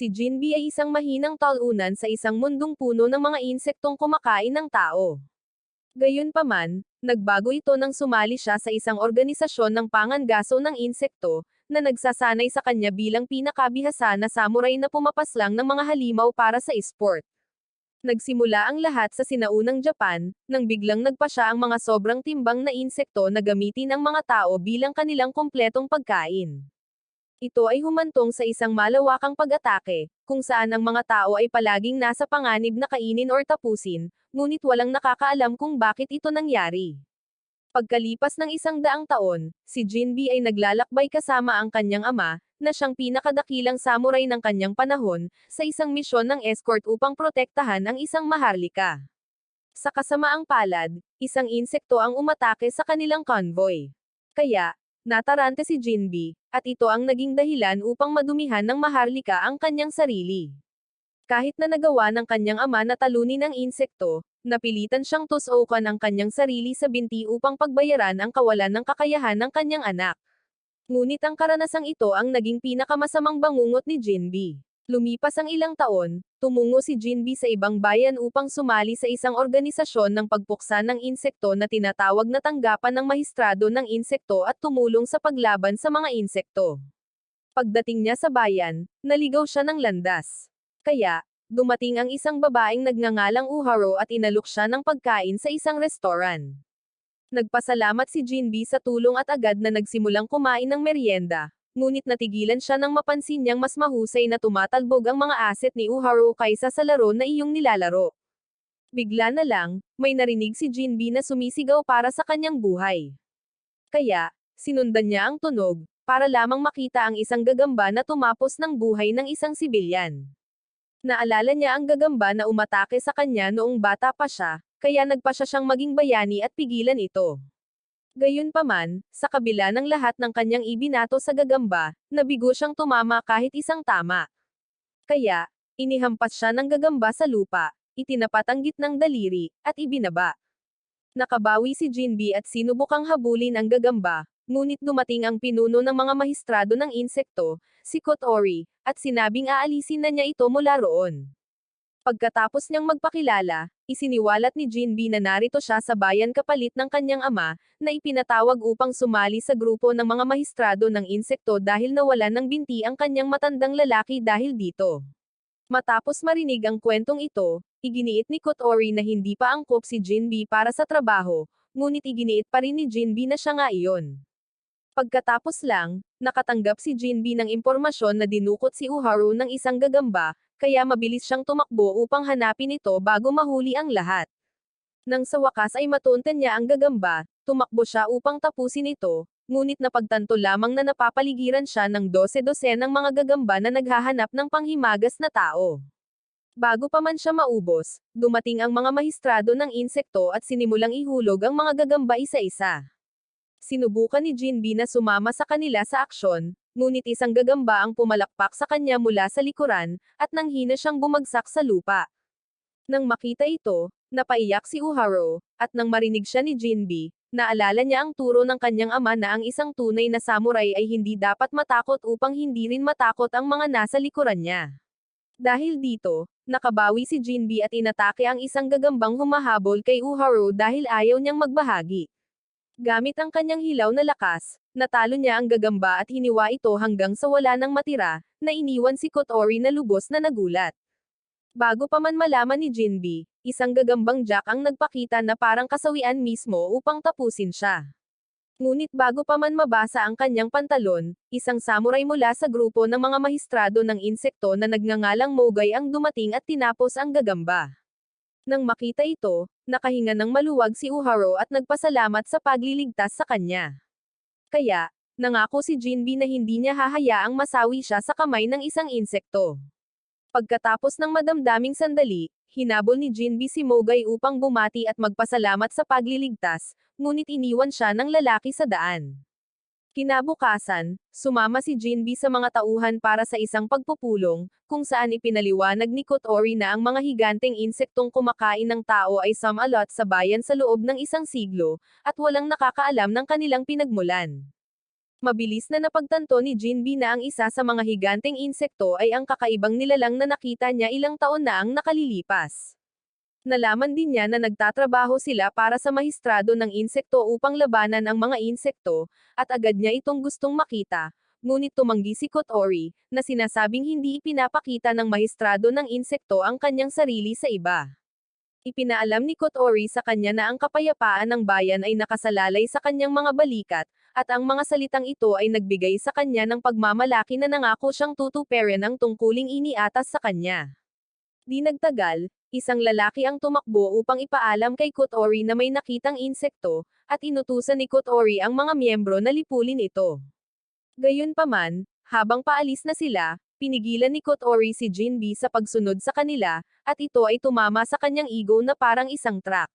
Si Jinbi ay isang mahinang talunan sa isang mundong puno ng mga insektong kumakain ng tao. Gayunpaman, nagbago ito nang sumali siya sa isang organisasyon ng pangangaso ng insekto, na nagsasanay sa kanya bilang pinakabihasa na samurai na pumapaslang ng mga halimaw para sa sport. Nagsimula ang lahat sa sinaunang Japan, nang biglang nagpasya ang mga sobrang timbang na insekto na gamitin ang mga tao bilang kanilang kumpletong pagkain. Ito ay humantong sa isang malawakang pag-atake, kung saan ang mga tao ay palaging nasa panganib na kainin or tapusin, ngunit walang nakakaalam kung bakit ito nangyari. Pagkalipas ng 100 taon, si Jinbi ay naglalakbay kasama ang kanyang ama, na siyang pinakadakilang samurai ng kanyang panahon, sa isang misyon ng escort upang protektahan ang isang maharlika. Sa kasamaang palad, isang insekto ang umatake sa kanilang convoy. Kaya, natarante si Jinbi, at ito ang naging dahilan upang madumihan ng maharlika ang kanyang sarili. Kahit na nagawa ng kanyang ama na talunin ang insekto, napilitan siyang tusukan ang kanyang sarili sa binti upang pagbayaran ang kawalan ng kakayahan ng kanyang anak. Ngunit ang karanasang ito ang naging pinakamasamang bangungot ni Jinbi. Lumipas ang ilang taon, tumungo si Jinbi sa ibang bayan upang sumali sa isang organisasyon ng pagpuksa ng insekto na tinatawag na tanggapan ng mahistrado ng insekto at tumulong sa paglaban sa mga insekto. Pagdating niya sa bayan, naligaw siya ng landas. Kaya, dumating ang isang babaeng nagngangalang Uharo at inalok siya ng pagkain sa isang restoran. Nagpasalamat si Jinbi sa tulong at agad na nagsimulang kumain ng merienda, ngunit natigilan siya nang mapansin niyang mas mahusay na tumatalbog ang mga asset ni Uharo kaysa sa laro na iyong nilalaro. Bigla na lang, may narinig si Jinbi na sumisigaw para sa kanyang buhay. Kaya, sinundan niya ang tunog, para lamang makita ang isang gagamba na tumapos ng buhay ng isang sibilyan. Naalala niya ang gagamba na umatake sa kanya noong bata pa siya, kaya nagpasya siyang maging bayani at pigilan ito. Gayunpaman, sa kabila ng lahat ng kanyang ibinato sa gagamba, nabigo siyang tumama kahit isang tama. Kaya, inihampas siya ng gagamba sa lupa, itinapat ang gitnang daliri, at ibinaba. Nakabawi si Jinbi at sinubukang habulin ang gagamba, ngunit dumating ang pinuno ng mga mahistrado ng insekto, si Kotori, at sinabing aalisin na niya ito mula roon. Pagkatapos niyang magpakilala, isiniwalat ni Jinbi na narito siya sa bayan kapalit ng kanyang ama, na ipinatawag upang sumali sa grupo ng mga mahistrado ng insekto dahil nawalan ng binti ang kanyang matandang lalaki dahil dito. Matapos marinig ang kwentong ito, iginiit ni Kotori na hindi pa angkop si Jinbi para sa trabaho, ngunit iginiit pa rin ni Jinbi na siya nga iyon. Pagkatapos lang, nakatanggap si Jinbi ng impormasyon na dinukot si Uharu ng isang gagamba, kaya mabilis siyang tumakbo upang hanapin ito bago mahuli ang lahat. Nang sa wakas ay matunten niya ang gagamba, tumakbo siya upang tapusin ito, ngunit napagtanto lamang na napapaligiran siya ng 12 ng mga gagamba na naghahanap ng panghimagas na tao. Bago pa man siya maubos, dumating ang mga mahistrado ng insekto at sinimulang ihulog ang mga gagamba isa-isa. Sinubukan ni Jinbi na sumama sa kanila sa aksyon, ngunit isang gagamba ang pumalakpak sa kanya mula sa likuran, at nanghina siyang bumagsak sa lupa. Nang makita ito, napaiyak si Uharo, at nang marinig siya ni Jinbi, naalala niya ang turo ng kanyang ama na ang isang tunay na samurai ay hindi dapat matakot upang hindi rin matakot ang mga nasa likuran niya. Dahil dito, nakabawi si Jinbi at inatake ang isang gagambang humahabol kay Uharo dahil ayaw niyang magbahagi. Gamit ang kanyang hilaw na lakas, natalo niya ang gagamba at hiniwa ito hanggang sa wala nang matira, na iniwan si Kotori na lubos na nagulat. Bago pa man malaman ni Jinbi, isang gagambang jack ang nagpakita na parang kasawian mismo upang tapusin siya. Ngunit bago pa man mabasa ang kanyang pantalon, isang samurai mula sa grupo ng mga mahistrado ng insekto na nagngangalang Mogay ang dumating at tinapos ang gagamba. Nang makita ito, nakahinga ng maluwag si Uharo at nagpasalamat sa pagliligtas sa kanya. Kaya, nangako si Jinbi na hindi niya hahayaang masawi siya sa kamay ng isang insekto. Pagkatapos ng madamdaming sandali, hinabol ni Jinbi si Mogay upang bumati at magpasalamat sa pagliligtas, ngunit iniwan siya ng lalaki sa daan. Kinabukasan, sumama si Jinbi sa mga tauhan para sa isang pagpupulong, kung saan ipinaliwanag ni Kotori na ang mga higanteng insektong kumakain ng tao ay sumalot sa bayan sa loob ng isang siglo, at walang nakakaalam ng kanilang pinagmulan. Mabilis na napagtanto ni Jinbi na ang isa sa mga higanteng insekto ay ang kakaibang nilalang na nakita niya ilang taon na ang nakalilipas. Nalaman din niya na nagtatrabaho sila para sa mahistrado ng insekto upang labanan ang mga insekto, at agad niya itong gustong makita. Ngunit tumanggi si Kotori, na sinasabing hindi ipinapakita ng mahistrado ng insekto ang kanyang sarili sa iba. Ipinaalam ni Kotori sa kanya na ang kapayapaan ng bayan ay nakasalalay sa kanyang mga balikat, at ang mga salitang ito ay nagbigay sa kanya ng pagmamalaki na nangako siyang tutuparin ang tungkuling iniatas sa kanya. Di nagtagal, isang lalaki ang tumakbo upang ipaalam kay Kotori na may nakitang insekto, at inutusan ni Kotori ang mga miyembro na lipulin ito. Gayunpaman, habang paalis na sila, pinigilan ni Kotori si Jinbi sa pagsunod sa kanila, at ito ay tumama sa kanyang ego na parang isang truck.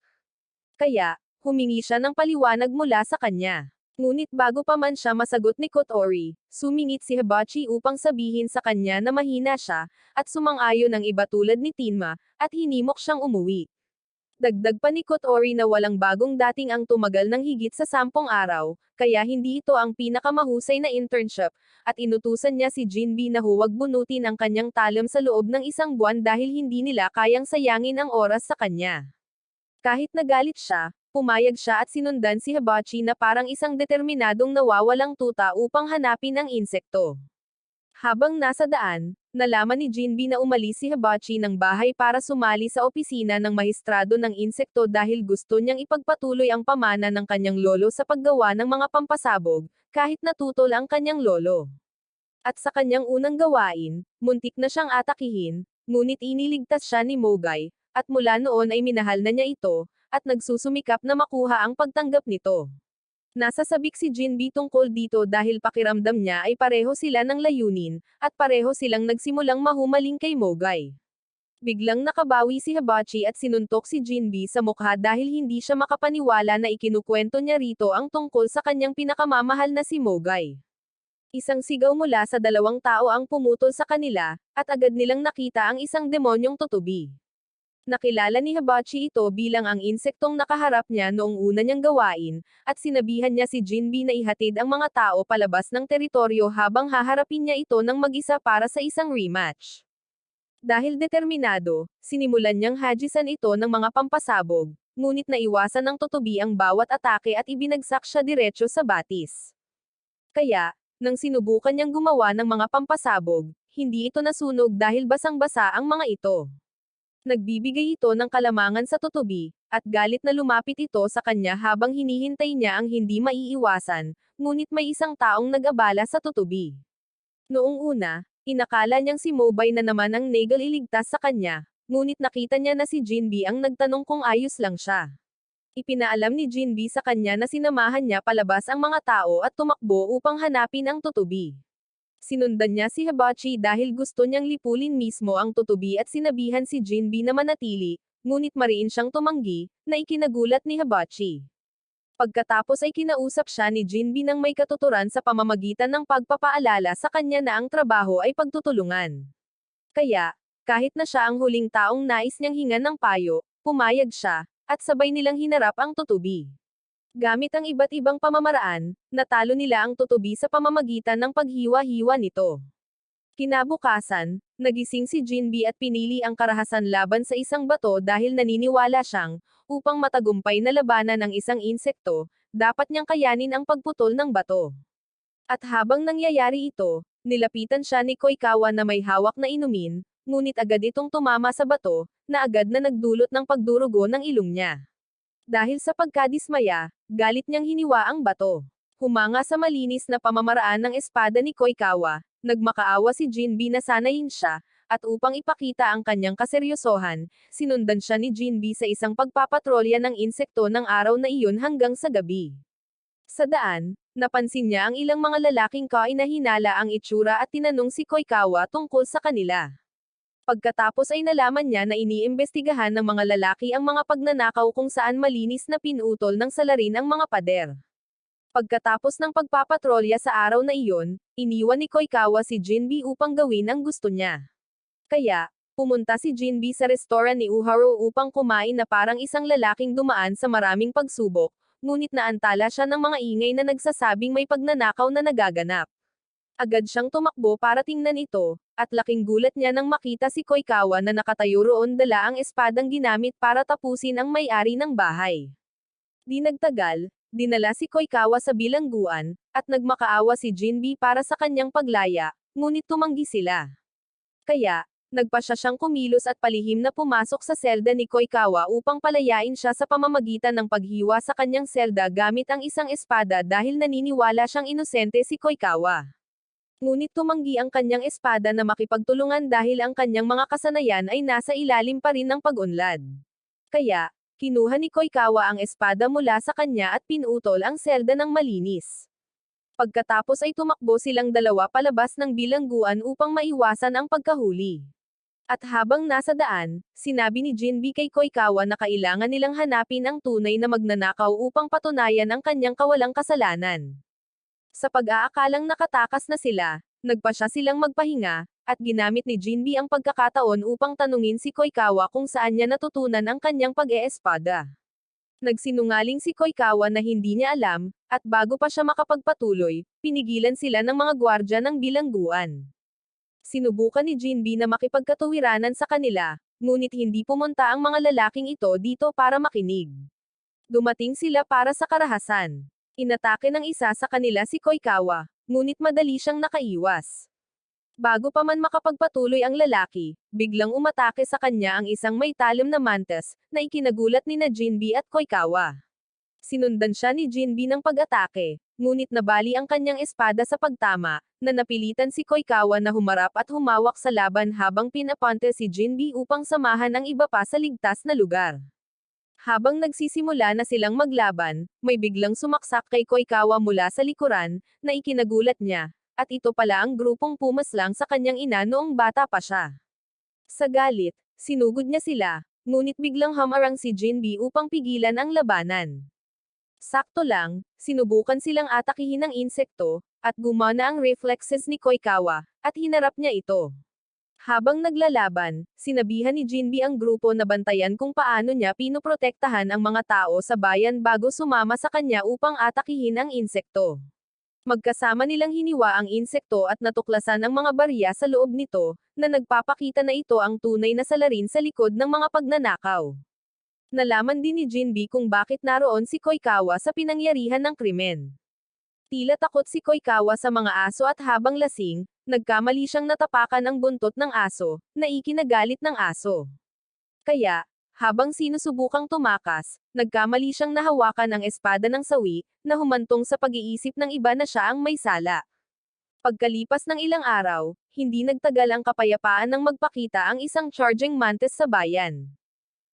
Kaya, humingi siya ng paliwanag mula sa kanya. Ngunit bago pa man siya masagot ni Kotori, sumingit si Hibachi upang sabihin sa kanya na mahina siya, at sumang-ayon ang iba tulad ni Tenma, at hinimok siyang umuwi. Dagdag pa ni Kotori na walang bagong dating ang tumagal ng higit sa 10 araw, kaya hindi ito ang pinakamahusay na internship, at inutusan niya si Jinbi na huwag bunutin ang kanyang talem sa loob ng 1 buwan dahil hindi nila kayang sayangin ang oras sa kanya. Kahit nagalit siya, pumayag siya at sinundan si Hibachi na parang isang determinadong nawawalang tuta upang hanapin ang insekto. Habang nasa daan, nalaman ni Jinbi na umalis si Hibachi ng bahay para sumali sa opisina ng mahistrado ng insekto dahil gusto niyang ipagpatuloy ang pamana ng kanyang lolo sa paggawa ng mga pampasabog, kahit natutol ang kanyang lolo. At sa kanyang unang gawain, muntik na siyang atakihin, ngunit iniligtas siya ni Mogay, at mula noon ay minahal na niya ito, at nagsusumikap na makuha ang pagtanggap nito. Nasasabik si Jinbi tungkol dito dahil pakiramdam niya ay pareho sila ng layunin, at pareho silang nagsimulang mahumaling kay Mogay. Biglang nakabawi si Hibachi at sinuntok si Jinbi sa mukha dahil hindi siya makapaniwala na ikinukwento niya rito ang tungkol sa kanyang pinakamamahal na si Mogay. Isang sigaw mula sa 2 tao ang pumutol sa kanila, at agad nilang nakita ang isang demonyong tutubi. Nakilala ni Hibachi ito bilang ang insektong nakaharap niya noong una niyang gawain, at sinabihan niya si Jinbi na ihatid ang mga tao palabas ng teritoryo habang haharapin niya ito ng mag-isa para sa isang rematch. Dahil determinado, sinimulan niyang hajisan ito ng mga pampasabog, ngunit naiwasan ng tutubi ang bawat atake at ibinagsak siya diretso sa batis. Kaya, nang sinubukan niyang gumawa ng mga pampasabog, hindi ito nasunog dahil basang-basa ang mga ito. Nagbibigay ito ng kalamangan sa tutubi, at galit na lumapit ito sa kanya habang hinihintay niya ang hindi maiiwasan, ngunit may isang taong nag-abala sa tutubi. Noong una, inakala niyang si Mobay na naman ang Nagel iligtas sa kanya, ngunit nakita niya na si Jinbi ang nagtanong kung ayos lang siya. Ipinaalam ni Jinbi sa kanya na sinamahan niya palabas ang mga tao at tumakbo upang hanapin ang tutubi. Sinundan niya si Hibachi dahil gusto niyang lipulin mismo ang tutubi at sinabihan si Jinbi na manatili, ngunit mariin siyang tumanggi, na ikinagulat ni Hibachi. Pagkatapos ay kinausap siya ni Jinbi ng may katuturan sa pamamagitan ng pagpapaalala sa kanya na ang trabaho ay pagtutulungan. Kaya, kahit na siya ang huling taong nais niyang hingan ng payo, pumayag siya, at sabay nilang hinarap ang tutubi. Gamit ang iba't ibang pamamaraan, natalo nila ang tutubi sa pamamagitan ng paghiwa-hiwa nito. Kinabukasan, nagising si Jinbi at pinili ang karahasan laban sa isang bato dahil naniniwala siyang, upang matagumpay na labanan ang isang insekto, dapat niyang kayanin ang pagputol ng bato. At habang nangyayari ito, nilapitan siya ni Koikawa na may hawak na inumin, ngunit agad itong tumama sa bato, na agad na nagdulot ng pagdurugo ng ilong niya. Dahil sa pagkadismaya, galit niyang hiniwa ang bato. Humanga sa malinis na pamamaraan ng espada ni Koikawa, nagmakaawa si Jinbi na sanayin siya, at upang ipakita ang kanyang kaseryosohan, sinundan siya ni Jinbi sa isang pagpapatrolya ng insekto ng araw na iyon hanggang sa gabi. Sa daan, napansin niya ang ilang mga lalaking kainahinala ang itsura at tinanong si Koikawa tungkol sa kanila. Pagkatapos ay nalaman niya na iniimbestigahan ng mga lalaki ang mga pagnanakaw kung saan malinis na pinutol ng salarin ang mga pader. Pagkatapos ng pagpapatrolya sa araw na iyon, iniwan ni Koikawa si Jinbi upang gawin ang gusto niya. Kaya, pumunta si Jinbi sa restoran ni Uharu upang kumain na parang isang lalaking dumaan sa maraming pagsubok, ngunit naantala siya ng mga ingay na nagsasabing may pagnanakaw na nagaganap. Agad siyang tumakbo para tingnan ito, at laking gulat niya nang makita si Koikawa na nakatayo roon dala ang espadang ginamit para tapusin ang may-ari ng bahay. Di nagtagal, dinala si Koikawa sa bilangguan, at nagmakaawa si Jinbi para sa kanyang paglaya, ngunit tumanggi sila. Kaya, nagpasya siyang kumilos at palihim na pumasok sa selda ni Koikawa upang palayain siya sa pamamagitan ng paghiwa sa kanyang selda gamit ang isang espada dahil naniniwala siyang inosente si Koikawa. Ngunit tumanggi ang kanyang espada na makipagtulungan dahil ang kanyang mga kasanayan ay nasa ilalim pa rin ng pag-unlad. Kaya, kinuha ni Koikawa ang espada mula sa kanya at pinutol ang selda ng malinis. Pagkatapos ay tumakbo silang dalawa palabas ng bilangguan upang maiwasan ang pagkahuli. At habang nasa daan, sinabi ni Jinbi kay Koikawa na kailangan nilang hanapin ang tunay na magnanakaw upang patunayan ang kanyang kawalang kasalanan. Sa pag-aakalang nakatakas na sila, nagpasya silang magpahinga, at ginamit ni Jinbi ang pagkakataon upang tanungin si Koikawa kung saan niya natutunan ang kanyang pag-eespada. Nagsinungaling si Koikawa na hindi niya alam, at bago pa siya makapagpatuloy, pinigilan sila ng mga gwardya ng bilangguan. Sinubukan ni Jinbi na makipagkatuwiranan sa kanila, ngunit hindi pumunta ang mga lalaking ito dito para makinig. Dumating sila para sa karahasan. Inatake ng isa sa kanila si Koikawa, ngunit madali siyang nakaiwas. Bago pa man makapagpatuloy ang lalaki, biglang umatake sa kanya ang isang may talim na mantis, na ikinagulat ni na Jinbi at Koikawa. Sinundan siya ni Jinbi ng pag-atake, ngunit nabali ang kanyang espada sa pagtama, na napilitan si Koikawa na humarap at humawak sa laban habang pinapante si Jinbi upang samahan ang iba pa sa ligtas na lugar. Habang nagsisimula na silang maglaban, may biglang sumaksak kay Koikawa mula sa likuran, na ikinagulat niya, at ito pala ang grupong pumaslang sa kanyang ina noong bata pa siya. Sa galit, sinugod niya sila, ngunit biglang hamarang si Jinbi upang pigilan ang labanan. Sakto lang, sinubukan silang atakihin ng insekto, at gumana ang reflexes ni Koikawa, at hinarap niya ito. Habang naglalaban, sinabihan ni Jinbi ang grupo na bantayan kung paano niya pinoprotektahan ang mga tao sa bayan bago sumama sa kanya upang atakihin ang insekto. Magkasama nilang hiniwa ang insekto at natuklasan ang mga barya sa loob nito, na nagpapakita na ito ang tunay na salarin sa likod ng mga pagnanakaw. Nalaman din ni Jinbi kung bakit naroon si Koikawa sa pinangyarihan ng krimen. Tila takot si Koikawa sa mga aso at habang lasing, nagkamali siyang natapakan ang buntot ng aso, na ikinagalit ng aso. Kaya, habang sinusubukang tumakas, nagkamali siyang nahawakan ang espada ng sawi, na humantong sa pag-iisip ng iba na siya ang may sala. Pagkalipas ng ilang araw, hindi nagtagal ang kapayapaan nang magpakita ang isang charging mantis sa bayan.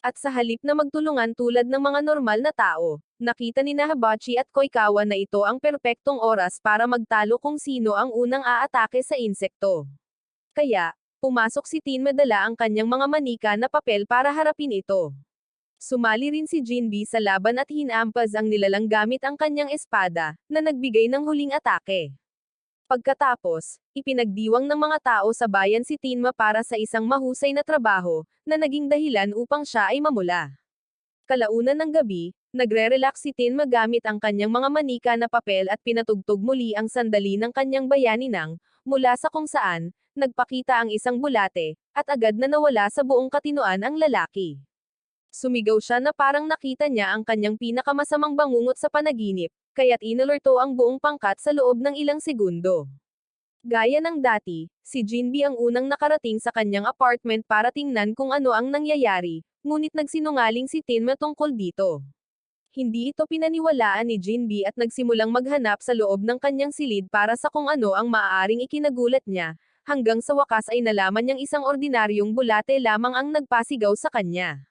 At sa halip na magtulungan tulad ng mga normal na tao, nakita ni Hibachi at Koikawa na ito ang perpektong oras para magtalo kung sino ang unang aatake sa insekto. Kaya, pumasok si Tin madala ang kanyang mga manika na papel para harapin ito. Sumali rin si Jinbi sa laban at hinampas ang nilalang gamit ang kanyang espada, na nagbigay ng huling atake. Pagkatapos, ipinagdiwang ng mga tao sa bayan si Tinma para sa isang mahusay na trabaho, na naging dahilan upang siya ay mamula. Kalaunan ng gabi, nagre-relax si Tinma gamit ang kanyang mga manika na papel at pinatugtog muli ang sandali ng kanyang bayaninang, mula sa kung saan, nagpakita ang isang bulate, at agad na nawala sa buong katinoan ang lalaki. Sumigaw siya na parang nakita niya ang kanyang pinakamasamang bangungot sa panaginip, kaya't inalerto ang buong pangkat sa loob ng ilang segundo. Gaya ng dati, si Jinbi ang unang nakarating sa kanyang apartment para tingnan kung ano ang nangyayari, ngunit nagsinungaling si Tinma tungkol dito. Hindi ito pinaniwalaan ni Jinbi at nagsimulang maghanap sa loob ng kanyang silid para sa kung ano ang maaaring ikinagulat niya, hanggang sa wakas ay nalaman niyang isang ordinaryong bulate lamang ang nagpasigaw sa kanya.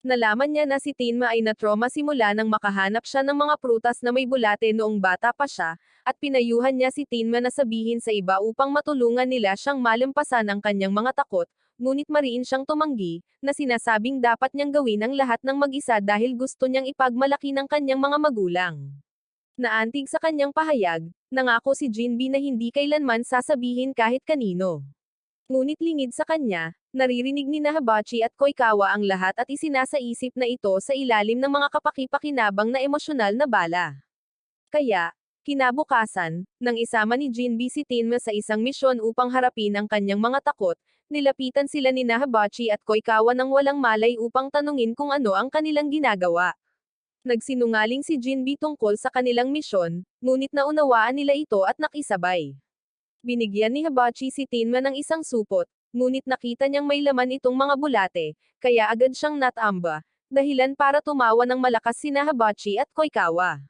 Nalaman niya na si Tinma ay na-trauma simula nang makahanap siya ng mga prutas na may bulate noong bata pa siya, at pinayuhan niya si Tinma na sabihin sa iba upang matulungan nila siyang malampasan ang kanyang mga takot, ngunit mariin siyang tumanggi, na sinasabing dapat niyang gawin ang lahat ng mag-isa dahil gusto niyang ipagmalaki ng kanyang mga magulang. Naantig sa kanyang pahayag, nangako si Jinbi na hindi kailanman sasabihin kahit kanino. Ngunit lingid sa kanya, naririnig ni Hibachi at Koikawa ang lahat at isinasaisip na ito sa ilalim ng mga kapaki-pakinabang na emosyonal na bala. Kaya, kinabukasan, nang isama ni Jinbe si Tenma sa isang misyon upang harapin ang kanyang mga takot, nilapitan sila ni Hibachi at Koikawa nang walang malay upang tanungin kung ano ang kanilang ginagawa. Nagsinungaling si Jinbe tungkol sa kanilang misyon, ngunit naunawaan nila ito at nakisabay. Binigyan ni Hibachi si Tenma ng isang supot, ngunit nakita niyang may laman itong mga bulate, kaya agad siyang natamba, dahilan para tumawa ng malakas sina Hibachi at Koikawa.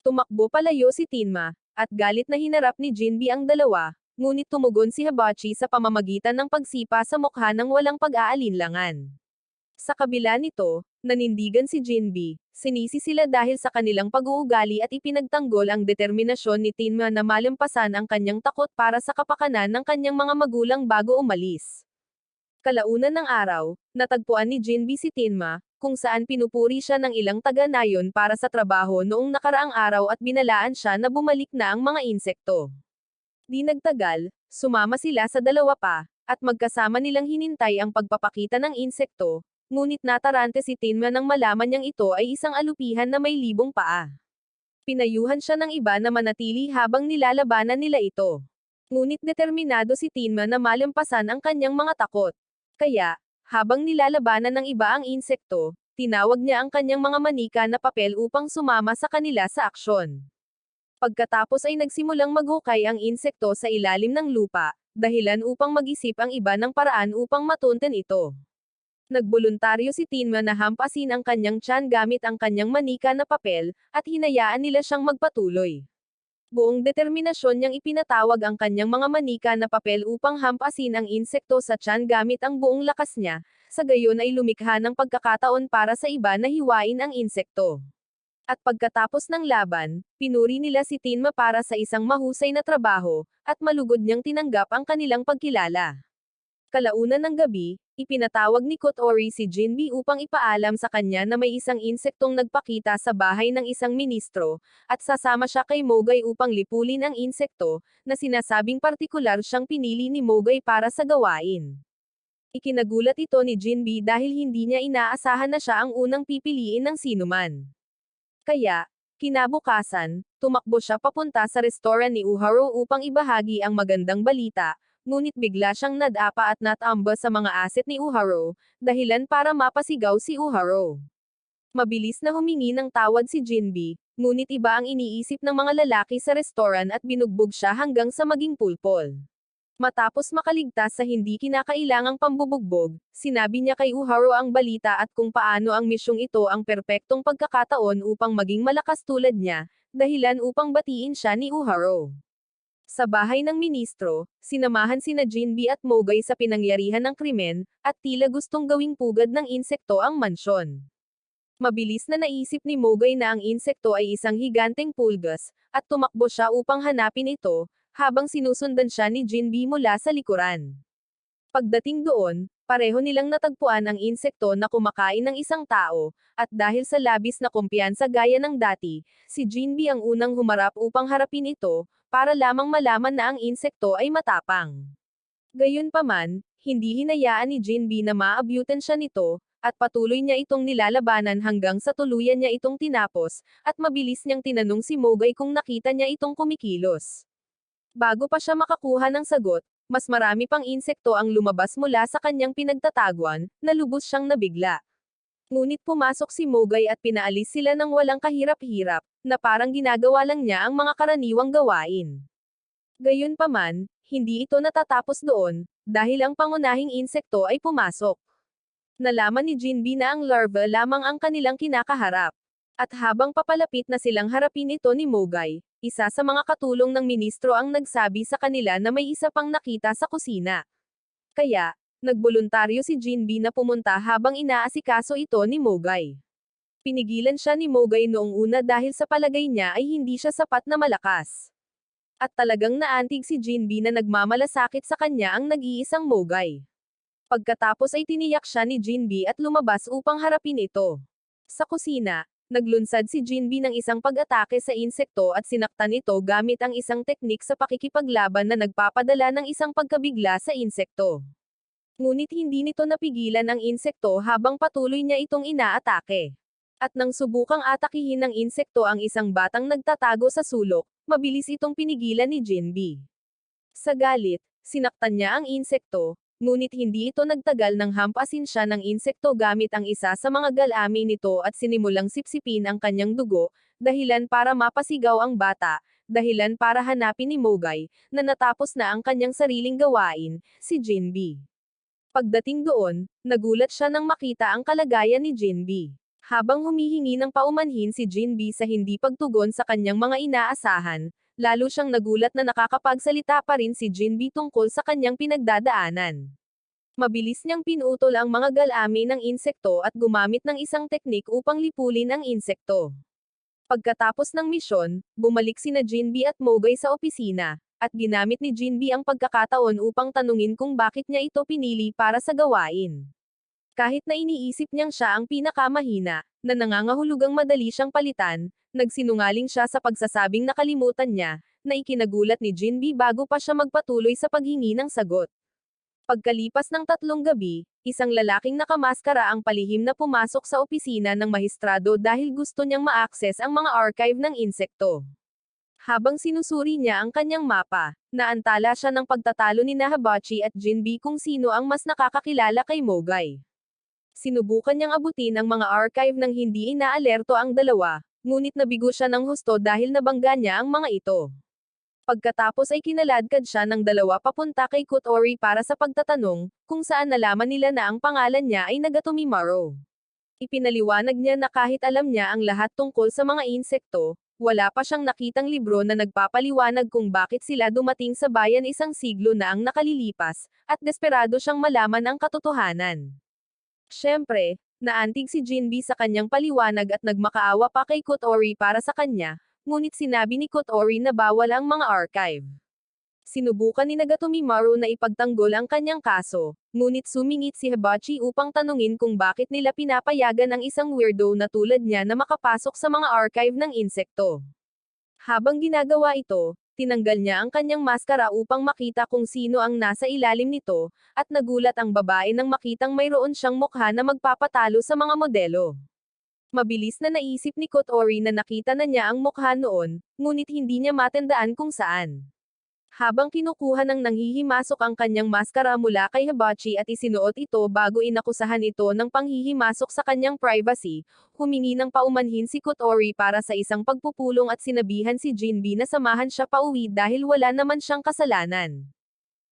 Tumakbo palayo si Tenma, at galit na hinarap ni Jinbe ang dalawa, ngunit tumugon si Hibachi sa pamamagitan ng pagsipa sa mukha ng walang pag-aalinlangan. Sa kabila nito, nanindigan si Jinbe, sinisi sila dahil sa kanilang pag-uugali at ipinagtanggol ang determinasyon ni Tenma na malampasan ang kanyang takot para sa kapakanan ng kanyang mga magulang bago umalis. Kalaunan ng araw, natagpuan ni Jinbe si Tenma, kung saan pinupuri siya ng ilang taga-nayon para sa trabaho noong nakaraang araw at binalaan siya na bumalik na ang mga insekto. Di nagtagal, sumama sila sa dalawa pa, at magkasama nilang hinintay ang pagpapakita ng insekto, ngunit natarante si Tenma nang malaman niyang ito ay isang alupihan na may libong paa. Pinayuhan siya ng iba na manatili habang nilalabanan nila ito. Ngunit determinado si Tenma na malampasan ang kanyang mga takot. Kaya, habang nilalabanan ng iba ang insekto, tinawag niya ang kanyang mga manika na papel upang sumama sa kanila sa aksyon. Pagkatapos ay nagsimulang maghukay ang insekto sa ilalim ng lupa, dahilan upang mag-isip ang iba ng paraan upang matunten ito. Nagboluntaryo si Tenma na hampasin ang kanyang tiyan gamit ang kanyang manika na papel, at hinayaan nila siyang magpatuloy. Buong determinasyon niyang ipinatawag ang kanyang mga manika na papel upang hampasin ang insekto sa tiyan gamit ang buong lakas niya, sa gayon ay lumikha ng pagkakataon para sa iba na hiwain ang insekto. At pagkatapos ng laban, pinuri nila si Tenma para sa isang mahusay na trabaho, at malugod niyang tinanggap ang kanilang pagkilala. Kalaunan ng gabi, ipinatawag ni Kotori si Jinbe upang ipaalam sa kanya na may isang insektong nagpakita sa bahay ng isang ministro, at sasama siya kay Mogay upang lipulin ang insekto, na sinasabing partikular siyang pinili ni Mogay para sa gawain. Ikinagulat ito ni Jinbe dahil hindi niya inaasahan na siya ang unang pipiliin ng sinuman. Kaya, kinabukasan, tumakbo siya papunta sa restoran ni Uharo upang ibahagi ang magandang balita, ngunit bigla siyang nadapa at natamba sa mga aset ni Uharo, dahilan para mapasigaw si Uharo. Mabilis na humingi ng tawad si Jinbe, ngunit iba ang iniisip ng mga lalaki sa restoran at binugbog siya hanggang sa maging pulpol. Matapos makaligtas sa hindi kinakailangang pambubugbog, sinabi niya kay Uharo ang balita at kung paano ang misyong ito ang perpektong pagkakataon upang maging malakas tulad niya, dahilan upang batiin siya ni Uharo. Sa bahay ng ministro, sinamahan sina Jinbe at Mogay sa pinangyarihan ng krimen, at tila gustong gawing pugad ng insekto ang mansyon. Mabilis na naisip ni Mogay na ang insekto ay isang higanteng pulgas, at tumakbo siya upang hanapin ito, habang sinusundan siya ni Jinbe mula sa likuran. Pagdating doon, pareho nilang natagpuan ang insekto na kumakain ng isang tao, at dahil sa labis na kumpiyansa gaya ng dati, si Jinbe ang unang humarap upang harapin ito, para lamang malaman na ang insekto ay matapang. Gayunpaman, hindi hinayaan ni Jinbe na maabutan siya nito, at patuloy niya itong nilalabanan hanggang sa tuluyan niya itong tinapos, at mabilis niyang tinanong si Mogay kung nakita niya itong kumikilos. Bago pa siya makakuha ng sagot, mas marami pang insekto ang lumabas mula sa kanyang pinagtataguan, na lubos siyang nabigla. Ngunit pumasok si Mogay at pinaalis sila ng walang kahirap-hirap, na parang ginagawa lang niya ang mga karaniwang gawain. Gayunpaman, hindi ito natatapos doon, dahil ang pangunahing insekto ay pumasok. Nalaman ni Jinbe na ang larva lamang ang kanilang kinakaharap. At habang papalapit na silang harapin ito ni Mogay, isa sa mga katulong ng ministro ang nagsabi sa kanila na may isa pang nakita sa kusina. Kaya, nagboluntaryo si Jinbe na pumunta habang inaasikaso ito ni Mogay. Pinigilan siya ni Mogay noong una dahil sa palagay niya ay hindi siya sapat na malakas. At talagang naantig si Jinbe na nagmamalasakit sa kanya ang nag-iisang Mogay. Pagkatapos ay tiniyak siya ni Jinbe at lumabas upang harapin ito. Sa kusina, Naglunsad si Jinbi ng isang pag-atake sa insekto at sinaktan ito gamit ang isang teknik sa pakikipaglaban na nagpapadala ng isang pagkabigla sa insekto. Ngunit hindi nito napigilan ang insekto habang patuloy niya itong inaatake. At nang subukang atakihin ng insekto ang isang batang nagtatago sa sulok, mabilis itong pinigilan ni Jinbi. Sa galit, sinaktan niya ang insekto, ngunit hindi ito nagtagal nang hampasin siya ng insekto gamit ang isa sa mga galami nito at sinimulang sipsipin ang kanyang dugo, dahilan para mapasigaw ang bata, dahilan para hanapin ni Mogay, na natapos na ang kanyang sariling gawain, si Jinbi. Pagdating doon, nagulat siya nang makita ang kalagayan ni Jinbi. Habang humihingi ng paumanhin si Jinbi sa hindi pagtugon sa kanyang mga inaasahan, lalo siyang nagulat na nakakapagsalita pa rin si Jinbi tungkol sa kanyang pinagdadaanan. Mabilis niyang pinutol ang mga galami ng insekto at gumamit ng isang teknik upang lipulin ang insekto. Pagkatapos ng misyon, bumalik sina Jinbi at Mogay sa opisina, at ginamit ni Jinbi ang pagkakataon upang tanungin kung bakit niya ito pinili para sa gawain. Kahit na iniisip niyang siya ang pinakamahina, na nangangahulugang madali siyang palitan, nagsinungaling siya sa pagsasabing nakalimutan niya, na ikinagulat ni Jinbi bago pa siya magpatuloy sa paghingi ng sagot. Pagkalipas ng 3 gabi, isang lalaking nakamaskara ang palihim na pumasok sa opisina ng mahistrado dahil gusto niyang ma-access ang mga archive ng insekto. Habang sinusuri niya ang kanyang mapa, naantala siya ng pagtatalo ni Hibachi at Jinbi kung sino ang mas nakakakilala kay Mogay. Sinubukan niyang abutin ang mga archive nang hindi inaalerto ang dalawa, ngunit nabigo siya ng husto dahil nabangga niya ang mga ito. Pagkatapos ay kinaladkad siya ng dalawa papunta kay Kotori para sa pagtatanong, kung saan nalaman nila na ang pangalan niya ay Nagatomimaru. Ipinaliwanag niya na kahit alam niya ang lahat tungkol sa mga insekto, wala pa siyang nakitang libro na nagpapaliwanag kung bakit sila dumating sa bayan isang siglo na ang nakalilipas, at desperado siyang malaman ang katotohanan. Siyempre, naantig si Jinbi sa kanyang paliwanag at nagmakaawa pa kay Kotori para sa kanya, ngunit sinabi ni Kotori na bawal ang mga archive. Sinubukan ni Nagatomimaru na ipagtanggol ang kanyang kaso, ngunit sumingit si Hibachi upang tanungin kung bakit nila pinapayagan ang isang weirdo na tulad niya na makapasok sa mga archive ng insekto. Habang ginagawa ito, tinanggal niya ang kanyang maskara upang makita kung sino ang nasa ilalim nito, at nagulat ang babae nang makitang mayroon siyang mukha na magpapatalo sa mga modelo. Mabilis na naisip ni Kotori na nakita na niya ang mukha noon, ngunit hindi niya matandaan kung saan. Habang kinukuha ng nanghihimasok ang kanyang maskara mula kay Hibachi at isinuot ito bago inakusahan ito ng panghihimasok sa kanyang privacy, humingi ng paumanhin si Kotori para sa isang pagpupulong at sinabihan si Jinbi na samahan siya pauwi dahil wala naman siyang kasalanan.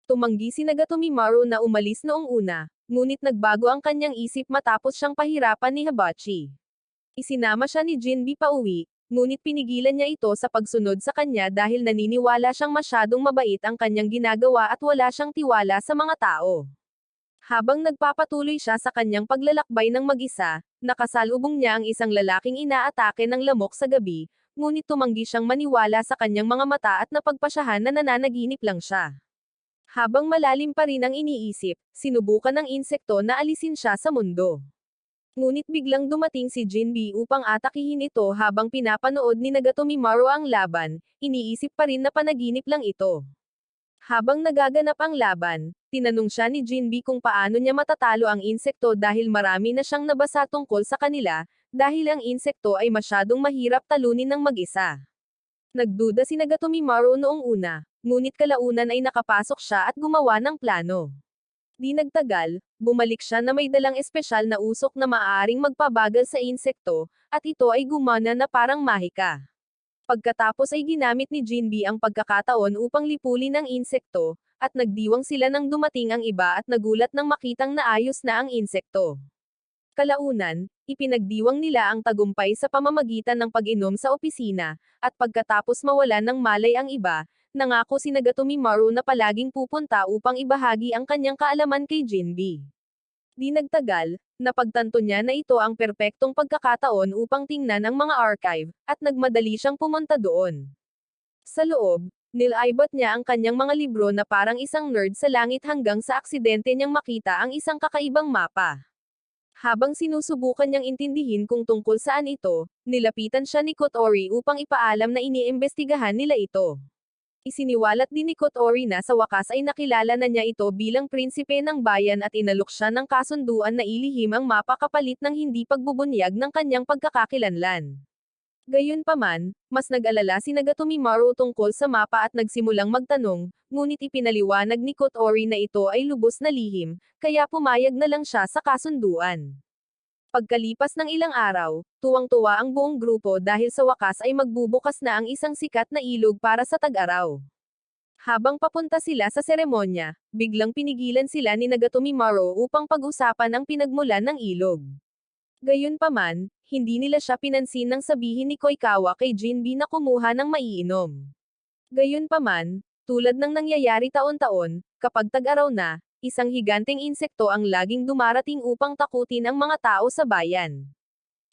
Tumanggi si Nagatomimaru na umalis noong una, ngunit nagbago ang kanyang isip matapos siyang pahirapan ni Hibachi. Isinama siya ni Jinbi pauwi, ngunit pinigilan niya ito sa pagsunod sa kanya dahil naniniwala siyang masyadong mabait ang kanyang ginagawa at wala siyang tiwala sa mga tao. Habang nagpapatuloy siya sa kanyang paglalakbay ng mag-isa, nakasalubong niya ang isang lalaking inaatake ng lamok sa gabi, ngunit tumanggi siyang maniwala sa kanyang mga mata at napagpasyahan na nananaginip lang siya. Habang malalim pa rin ang iniisip, sinubukan ng insekto na alisin siya sa mundo. Ngunit biglang dumating si Jinbi upang atakihin ito habang pinapanood ni Nagatomimaru ang laban, iniisip pa rin na panaginip lang ito. Habang nagaganap ang laban, tinanong siya ni Jinbi kung paano niya matatalo ang insekto dahil marami na siyang nabasa tungkol sa kanila, dahil ang insekto ay masyadong mahirap talunin ng mag-isa. Nagduda si Nagatomimaru noong una, ngunit kalaunan ay nakapasok siya at gumawa ng plano. Di nagtagal, bumalik siya na may dalang espesyal na usok na maaaring magpabagal sa insekto, at ito ay gumana na parang mahika. Pagkatapos ay ginamit ni Jinbi ang pagkakataon upang lipulin ang insekto, at nagdiwang sila nang dumating ang iba at nagulat nang makitang naayos na ang insekto. Kalaunan, ipinagdiwang nila ang tagumpay sa pamamagitan ng pag-inom sa opisina, at pagkatapos mawalan ng malay ang iba, nangako si Nagatomimaru na palaging pupunta upang ibahagi ang kanyang kaalaman kay Jinbi. Di nagtagal, napagtanto niya na ito ang perpektong pagkakataon upang tingnan ang mga archive, at nagmadali siyang pumunta doon. Sa loob, nilibot niya ang kanyang mga libro na parang isang nerd sa langit hanggang sa aksidente niyang makita ang isang kakaibang mapa. Habang sinusubukan niyang intindihin kung tungkol saan ito, nilapitan siya ni Kotori upang ipaalam na iniimbestigahan nila ito. Isiniwalat din ni Kotori na sa wakas ay nakilala na niya ito bilang prinsipe ng bayan at inalok siya ng kasunduan na ilihim ang mapa kapalit ng hindi pagbubunyag ng kanyang pagkakakilanlan. Gayunpaman, mas nag-alala si Nagatomimaru tungkol sa mapa at nagsimulang magtanong, ngunit ipinaliwanag ni Kotori na ito ay lubos na lihim, kaya pumayag na lang siya sa kasunduan. Pagkalipas ng ilang araw, tuwang-tuwa ang buong grupo dahil sa wakas ay magbubukas na ang isang sikat na ilog para sa tag-araw. Habang papunta sila sa seremonya, biglang pinigilan sila ni Nagatomimaru upang pag-usapan ang pinagmulan ng ilog. Gayunpaman, hindi nila siya pinansin nang sabihin ni Koikawa kay Jinbe na kumuha ng maiinom. Gayunpaman, tulad ng nangyayari taon-taon, kapag tag-araw na, isang higanteng insekto ang laging dumarating upang takutin ang mga tao sa bayan.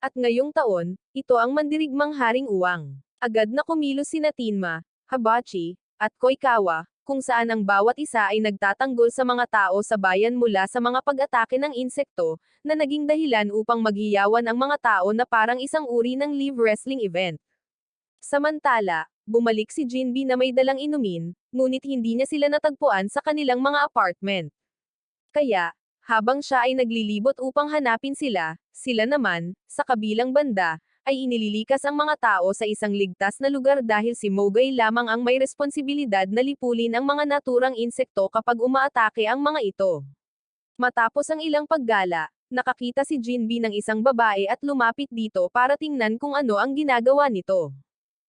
At ngayong taon, ito ang mandirigmang Haring Uwang. Agad na kumilos sina Tenma, Hibachi, at Koikawa, kung saan ang bawat isa ay nagtatanggol sa mga tao sa bayan mula sa mga pag-atake ng insekto, na naging dahilan upang maghiyawan ang mga tao na parang isang uri ng live wrestling event. Samantala, bumalik si Jinbe na may dalang inumin, ngunit hindi niya sila natagpuan sa kanilang mga apartment. Kaya, habang siya ay naglilibot upang hanapin sila, sila naman, sa kabilang banda, ay inililikas ang mga tao sa isang ligtas na lugar dahil si Mogay lamang ang may responsibilidad na lipulin ang mga naturang insekto kapag umaatake ang mga ito. Matapos ang ilang paggala, nakakita si Jinbe ng isang babae at lumapit dito para tingnan kung ano ang ginagawa nito.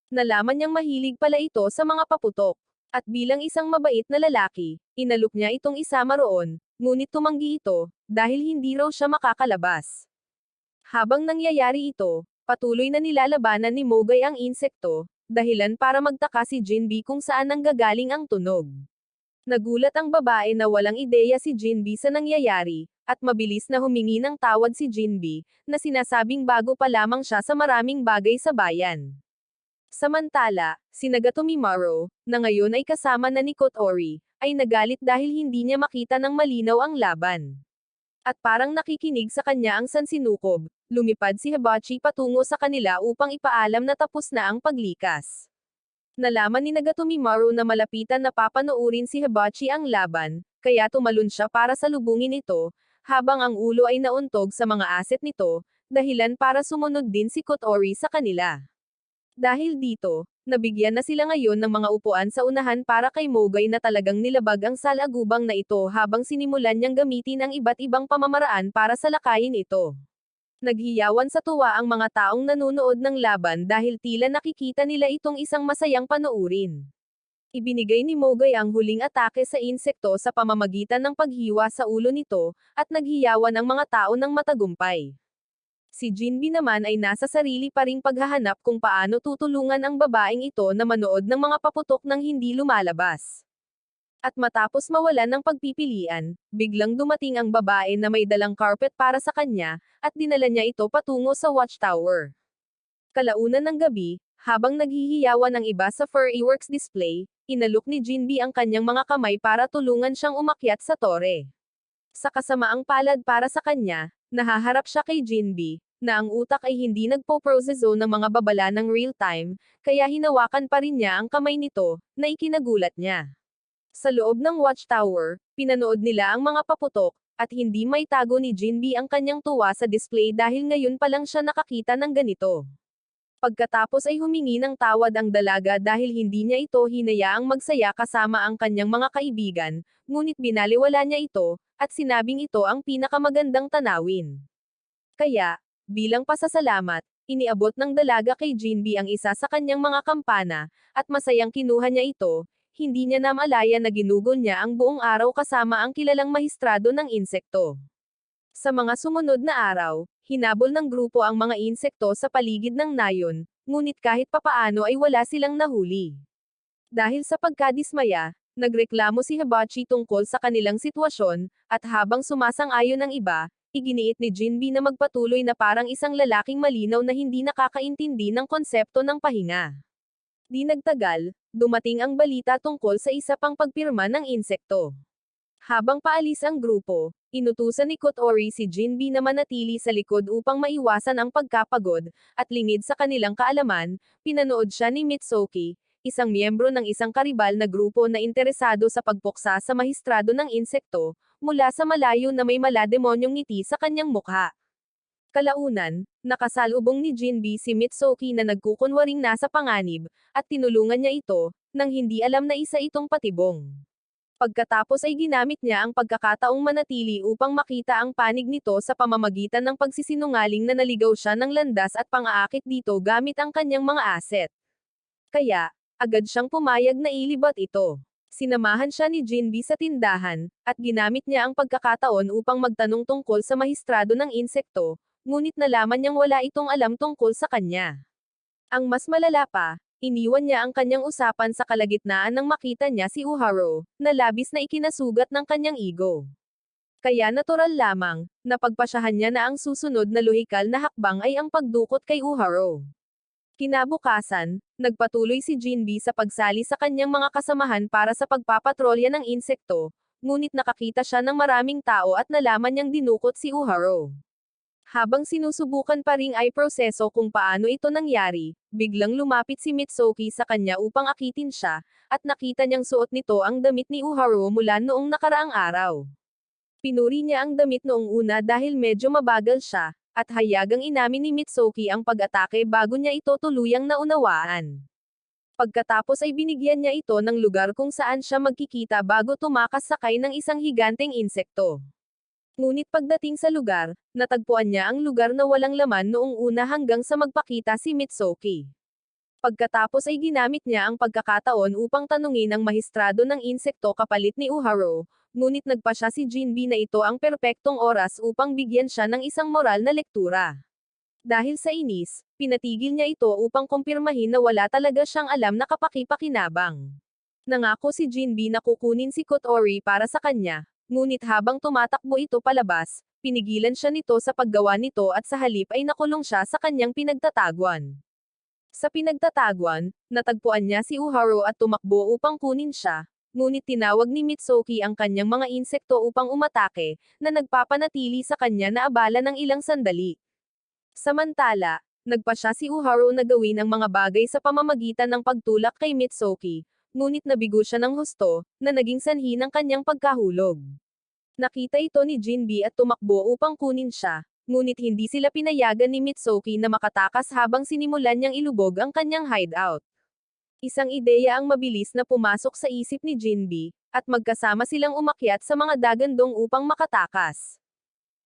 Nalaman niyang mahilig pala ito sa mga paputok. At bilang isang mabait na lalaki, inalok niya itong isama roon, ngunit tumanggi ito, dahil hindi raw siya makakalabas. Habang nangyayari ito, patuloy na nilalabanan ni Mogay ang insekto, dahilan para magtaka si Jinbe kung saan nanggagaling ang tunog. Nagulat ang babae na walang ideya si Jinbe sa nangyayari, at mabilis na humingi ng tawad si Jinbe, na sinasabing bago pa lamang siya sa maraming bagay sa bayan. Samantala, si Nagatomimaru, na ngayon ay kasama na ni Kotori, ay nagalit dahil hindi niya makita ng malinaw ang laban. At parang nakikinig sa kanya ang sansinukob, lumipad si Hibachi patungo sa kanila upang ipaalam na tapos na ang paglikas. Nalaman ni Nagatomimaru na malapitan na papanoorin si Hibachi ang laban, kaya tumalon siya para salubungin ito, habang ang ulo ay nauntog sa mga aset nito, dahilan para sumunod din si Kotori sa kanila. Dahil dito, nabigyan na sila ngayon ng mga upuan sa unahan para kay Mogay na talagang nilabag ang salagubang na ito habang sinimulan niyang gamitin ang iba't ibang pamamaraan para salakayin ito. Naghiyawan sa tuwa ang mga taong nanunood ng laban dahil tila nakikita nila itong isang masayang panoorin. Ibinigay ni Mogay ang huling atake sa insekto sa pamamagitan ng paghiwa sa ulo nito, at naghiyawan ang mga tao ng matagumpay. Si Jinbe naman ay nasa sarili pa ring paghahanap kung paano tutulungan ang babaeng ito na manood ng mga paputok nang hindi lumalabas. At matapos mawalan ng pagpipilian, biglang dumating ang babae na may dalang carpet para sa kanya, at dinala niya ito patungo sa watchtower. Kalaunan ng gabi, habang naghihiyawan ang iba sa furry works display, inalok ni Jinbe ang kanyang mga kamay para tulungan siyang umakyat sa tore. Sa kasamaang palad para sa kanya, nahaharap siya kay Jinbe, na ang utak ay hindi nagpo-process ng mga babala ng real-time, kaya hinawakan pa rin niya ang kamay nito, na ikinagulat niya. Sa loob ng watchtower, pinanood nila ang mga paputok, at hindi may tago ni Jinbe ang kanyang tuwa sa display dahil ngayon pa lang siya nakakita ng ganito. Pagkatapos ay humingi ng tawad ang dalaga dahil hindi niya ito hinayaang magsaya kasama ang kanyang mga kaibigan, ngunit binaliwala niya ito, at sinabing ito ang pinakamagandang tanawin. Kaya, bilang pasasalamat, iniabot ng dalaga kay Jinbe ang isa sa kanyang mga kampana, at masayang kinuha niya ito, hindi niya namalaya na ginugol niya ang buong araw kasama ang kilalang mahistrado ng insekto. Sa mga sumunod na araw, hinabol ng grupo ang mga insekto sa paligid ng nayon, ngunit kahit papaano ay wala silang nahuli. Dahil sa pagkadismaya, nagreklamo si Hibachi tungkol sa kanilang sitwasyon, at habang sumasang-ayon ang iba, iginiit ni Jinbe na magpatuloy na parang isang lalaking malinaw na hindi nakakaintindi ng konsepto ng pahinga. Di nagtagal, dumating ang balita tungkol sa isa pang pagpirma ng insekto. Habang paalis ang grupo, Inutusan ni Kotori si Jinbe na manatili sa likod upang maiwasan ang pagkapagod, at lingid sa kanilang kaalaman, pinanood siya ni Mitsuki, isang miyembro ng isang karibal na grupo na interesado sa pagpuksa sa mahistrado ng insekto, mula sa malayo na may malademonyong ngiti sa kanyang mukha. Kalaunan, nakasalubong ni Jinbe si Mitsuki na nagkukunwaring nasa panganib, at tinulungan niya ito, nang hindi alam na isa itong patibong. Pagkatapos ay ginamit niya ang pagkakataong manatili upang makita ang panig nito sa pamamagitan ng pagsisinungaling na naligaw siya ng landas at pang-aakit dito gamit ang kanyang mga asset. Kaya, agad siyang pumayag na ilibat ito. Sinamahan siya ni Jinbe sa tindahan, at ginamit niya ang pagkakataon upang magtanong tungkol sa mahistrado ng insekto, ngunit nalaman niyang wala itong alam tungkol sa kanya. Ang mas malala pa, iniwan niya ang kanyang usapan sa kalagitnaan nang makita niya si Uharo, na labis na ikinasugat ng kanyang ego. Kaya natural lamang, napagpasyahan niya na ang susunod na lohikal na hakbang ay ang pagdukot kay Uharo. Kinabukasan, nagpatuloy si Jinbe sa pagsali sa kanyang mga kasamahan para sa pagpapatrolya ng insekto, ngunit nakakita siya ng maraming tao at nalaman niyang dinukot si Uharo. Habang sinusubukan pa ring ay proseso kung paano ito nangyari, biglang lumapit si Mitsuki sa kanya upang akitin siya, at nakita niyang suot nito ang damit ni Uharo mula noong nakaraang araw. Pinuri niya ang damit noong una dahil medyo mabagal siya, at hayagang inamin ni Mitsuki ang pag-atake bago niya ito tuluyang naunawaan. Pagkatapos ay binigyan niya ito ng lugar kung saan siya magkikita bago tumakas sakay ng isang higanteng insekto. Ngunit pagdating sa lugar, natagpuan niya ang lugar na walang laman noong una hanggang sa magpakita si Mitsuki. Pagkatapos ay ginamit niya ang pagkakataon upang tanungin ang mahistrado ng insekto kapalit ni Uharo, ngunit nagpasya si Jinbe na ito ang perpektong oras upang bigyan siya ng isang moral na lektura. Dahil sa inis, pinatigil niya ito upang kumpirmahin na wala talaga siyang alam na kapaki-pakinabang. Nangako si Jinbe na kukunin si Kotori para sa kanya, ngunit habang tumatakbo ito palabas, pinigilan siya nito sa paggawa nito at sa halip ay nakulong siya sa kanyang pinagtatagwan. Sa pinagtatagwan, natagpuan niya si Uharo at tumakbo upang kunin siya, ngunit tinawag ni Mitsuki ang kanyang mga insekto upang umatake, na nagpapanatili sa kanya na abala ng ilang sandali. Samantala, nagpasya si Uharo na gawin ang mga bagay sa pamamagitan ng pagtulak kay Mitsuki, ngunit nabigo siya ng husto, na naging sanhi ng kanyang pagkahulog. Nakita ito ni Jinbe at tumakbo upang kunin siya, ngunit hindi sila pinayagan ni Mitsuki na makatakas habang sinimulan niyang ilubog ang kanyang hideout. Isang ideya ang mabilis na pumasok sa isip ni Jinbe, at magkasama silang umakyat sa mga dagandong upang makatakas.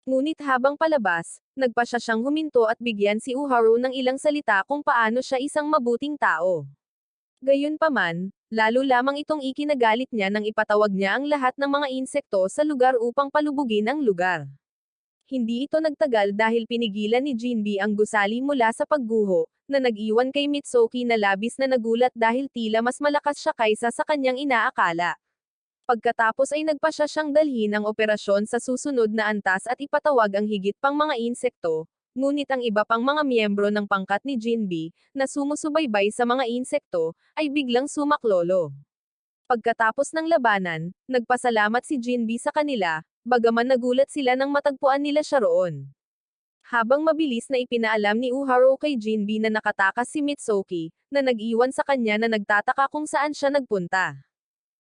Ngunit habang palabas, nagpasya siyang huminto at bigyan si Uharo ng ilang salita kung paano siya isang mabuting tao. Gayunpaman, lalo lamang itong ikinagalit niya nang ipatawag niya ang lahat ng mga insekto sa lugar upang palubugin ang lugar. Hindi ito nagtagal dahil pinigilan ni Jinbe ang gusali mula sa pagguho, na nag-iwan kay Mitsuki na labis na nagulat dahil tila mas malakas siya kaysa sa kanyang inaakala. Pagkatapos ay nagpasya siyang dalhin ang operasyon sa susunod na antas at ipatawag ang higit pang mga insekto, ngunit ang iba pang mga miyembro ng pangkat ni Jinbe, na sumusubaybay sa mga insekto, ay biglang sumaklolo. Pagkatapos ng labanan, nagpasalamat si Jinbe sa kanila, bagaman nagulat sila nang matagpuan nila siya roon. Habang mabilis na ipinaalam ni Uharo kay Jinbe na nakatakas si Mitsuki, na nag-iwan sa kanya na nagtataka kung saan siya nagpunta.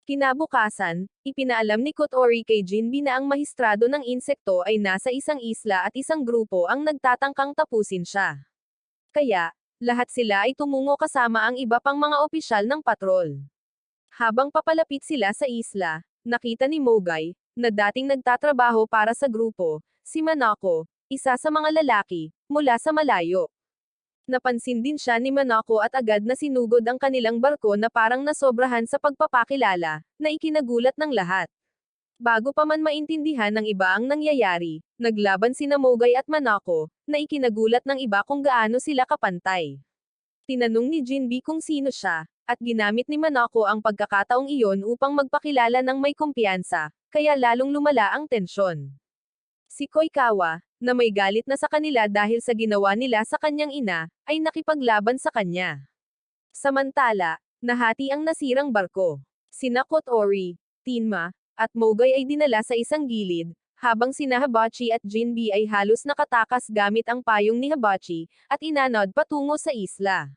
Kinabukasan, ipinaalam ni Kotori kay Jinbe na ang mahistrado ng insekto ay nasa isang isla at isang grupo ang nagtatangkang tapusin siya. Kaya, lahat sila ay tumungo kasama ang iba pang mga opisyal ng patrol. Habang papalapit sila sa isla, nakita ni Mogay, na dating nagtatrabaho para sa grupo, si Manako, isa sa mga lalaki, mula sa malayo. Napansin din siya ni Manako at agad na sinugod ang kanilang barko na parang nasobrahan sa pagpapakilala, na ikinagulat ng lahat. Bago pa man maintindihan ng iba ang nangyayari, naglaban sina Mogay at Manako, na ikinagulat ng iba kung gaano sila kapantay. Tinanong ni Jinbe kung sino siya, at ginamit ni Manako ang pagkakataong iyon upang magpakilala ng may kumpiyansa, kaya lalong lumala ang tensyon. Si Koikawa, na may galit na sa kanila dahil sa ginawa nila sa kanyang ina, ay nakipaglaban sa kanya. Samantala, nahati ang nasirang barko. Sina Kotori, Tenma, at Mogay ay dinala sa isang gilid, habang sina Hibachi at Jinbe ay halos nakatakas gamit ang payong ni Hibachi, at inanod patungo sa isla.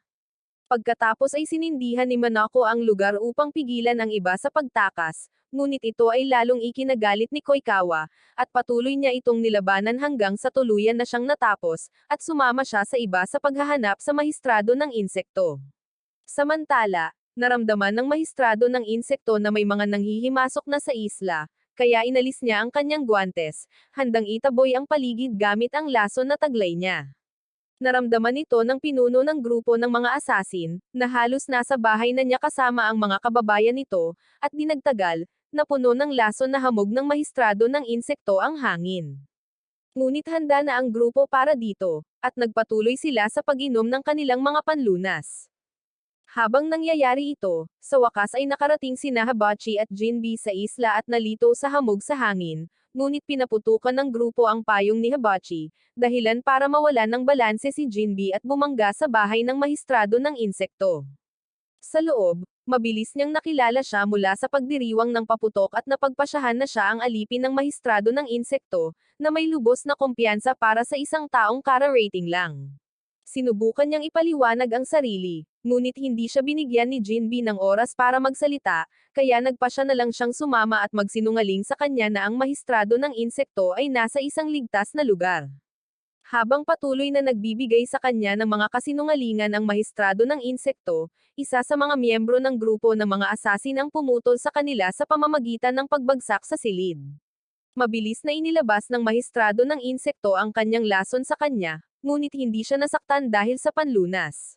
Pagkatapos ay sinindihan ni Manako ang lugar upang pigilan ang iba sa pagtakas, ngunit ito ay lalong ikinagalit ni Koikawa, at patuloy niya itong nilabanan hanggang sa tuluyan na siyang natapos, at sumama siya sa iba sa paghahanap sa mahistrado ng insekto. Samantala, naramdaman ng mahistrado ng insekto na may mga nanghihimasok na sa isla, kaya inalis niya ang kanyang guwantes, handang itaboy ang paligid gamit ang lason na taglay niya. Naramdaman ito ng pinuno ng grupo ng mga asasin, na halos nasa bahay na niya kasama ang mga kababayan nito, at dinagtagal, na puno ng lason na hamog ng mahistrado ng insekto ang hangin. Ngunit handa na ang grupo para dito, at nagpatuloy sila sa pag-inom ng kanilang mga panlunas. Habang nangyayari ito, sa wakas ay nakarating sina Hibachi at Jinbe sa isla at nalito sa hamog sa hangin, ngunit pinaputukan ng grupo ang payong ni Hibachi, dahilan para mawalan ng balanse si Jinbe at bumangga sa bahay ng mahistrado ng insekto. Sa loob, mabilis niyang nakilala siya mula sa pagdiriwang ng paputok at napagpasyahan na siya ang alipin ng mahistrado ng insekto, na may lubos na kumpiyansa para sa isang taong kara-rating lang. Sinubukan niyang ipaliwanag ang sarili, ngunit hindi siya binigyan ni Jinbe ng oras para magsalita, kaya nagpasya na lang siyang sumama at magsinungaling sa kanya na ang mahistrado ng insekto ay nasa isang ligtas na lugar. Habang patuloy na nagbibigay sa kanya ng mga kasinungalingan ang mahistrado ng insekto, isa sa mga miyembro ng grupo ng mga asasin ang pumutol sa kanila sa pamamagitan ng pagbagsak sa silid. Mabilis na inilabas ng mahistrado ng insekto ang kanyang lason sa kanya, ngunit hindi siya nasaktan dahil sa panlunas.